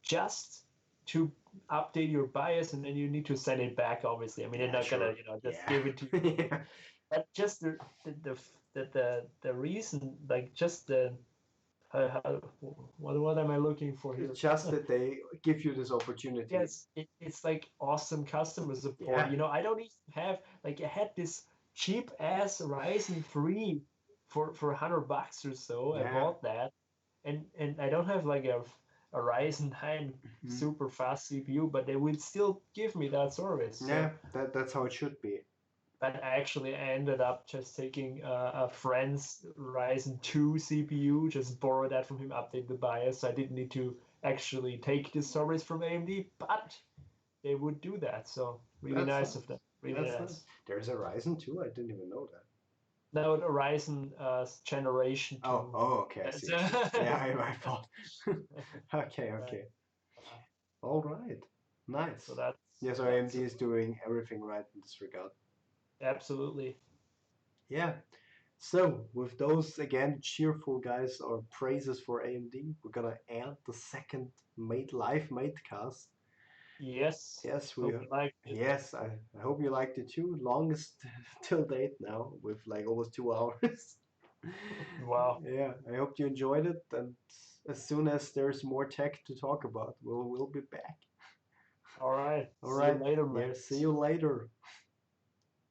just to update your BIOS, and then you need to send it back. Obviously, I mean they're Yeah, not gonna sure. just Yeah. give it to you for free, Yeah. but just the reason, like just the how, what am I looking for It's here? just that they give you this opportunity. Yes, it's like awesome customer support. Yeah. I don't even have like I had this cheap ass Ryzen 3 for $100 or so. I Yeah. bought that, and I don't have like a Ryzen 9 Mhm. super fast CPU, but they would still give me that service. Yeah, So, that's how it should be. but actually, I ended up just taking a friend's Ryzen 2 CPU, just borrow that from him, update the BIOS. So I didn't need to actually take this service from AMD, but they would do that. So really That's nice of nice. them. Really That's nice. nice. There's a Ryzen too. I didn't even know that. Now Horizon Generation Oh, 2. oh, okay, I That's see, I see. Yeah, I thought. Okay, okay. All right. so Nice. that's Yeah, so that's AMD is doing everything right in this regard. absolutely. Yeah. So, with those again cheerful guys or praises for AMD, we're gonna end the second Mate Live Matecast. Yes. Yes, Hope you liked it. yes, I hope you liked it too. Longest till date now with like almost 2 hours. Wow. Yeah, I hope you enjoyed it, and as soon as there's more tech to talk about, we'll be back. All right. All See you right. later, Yeah, see mate. you later.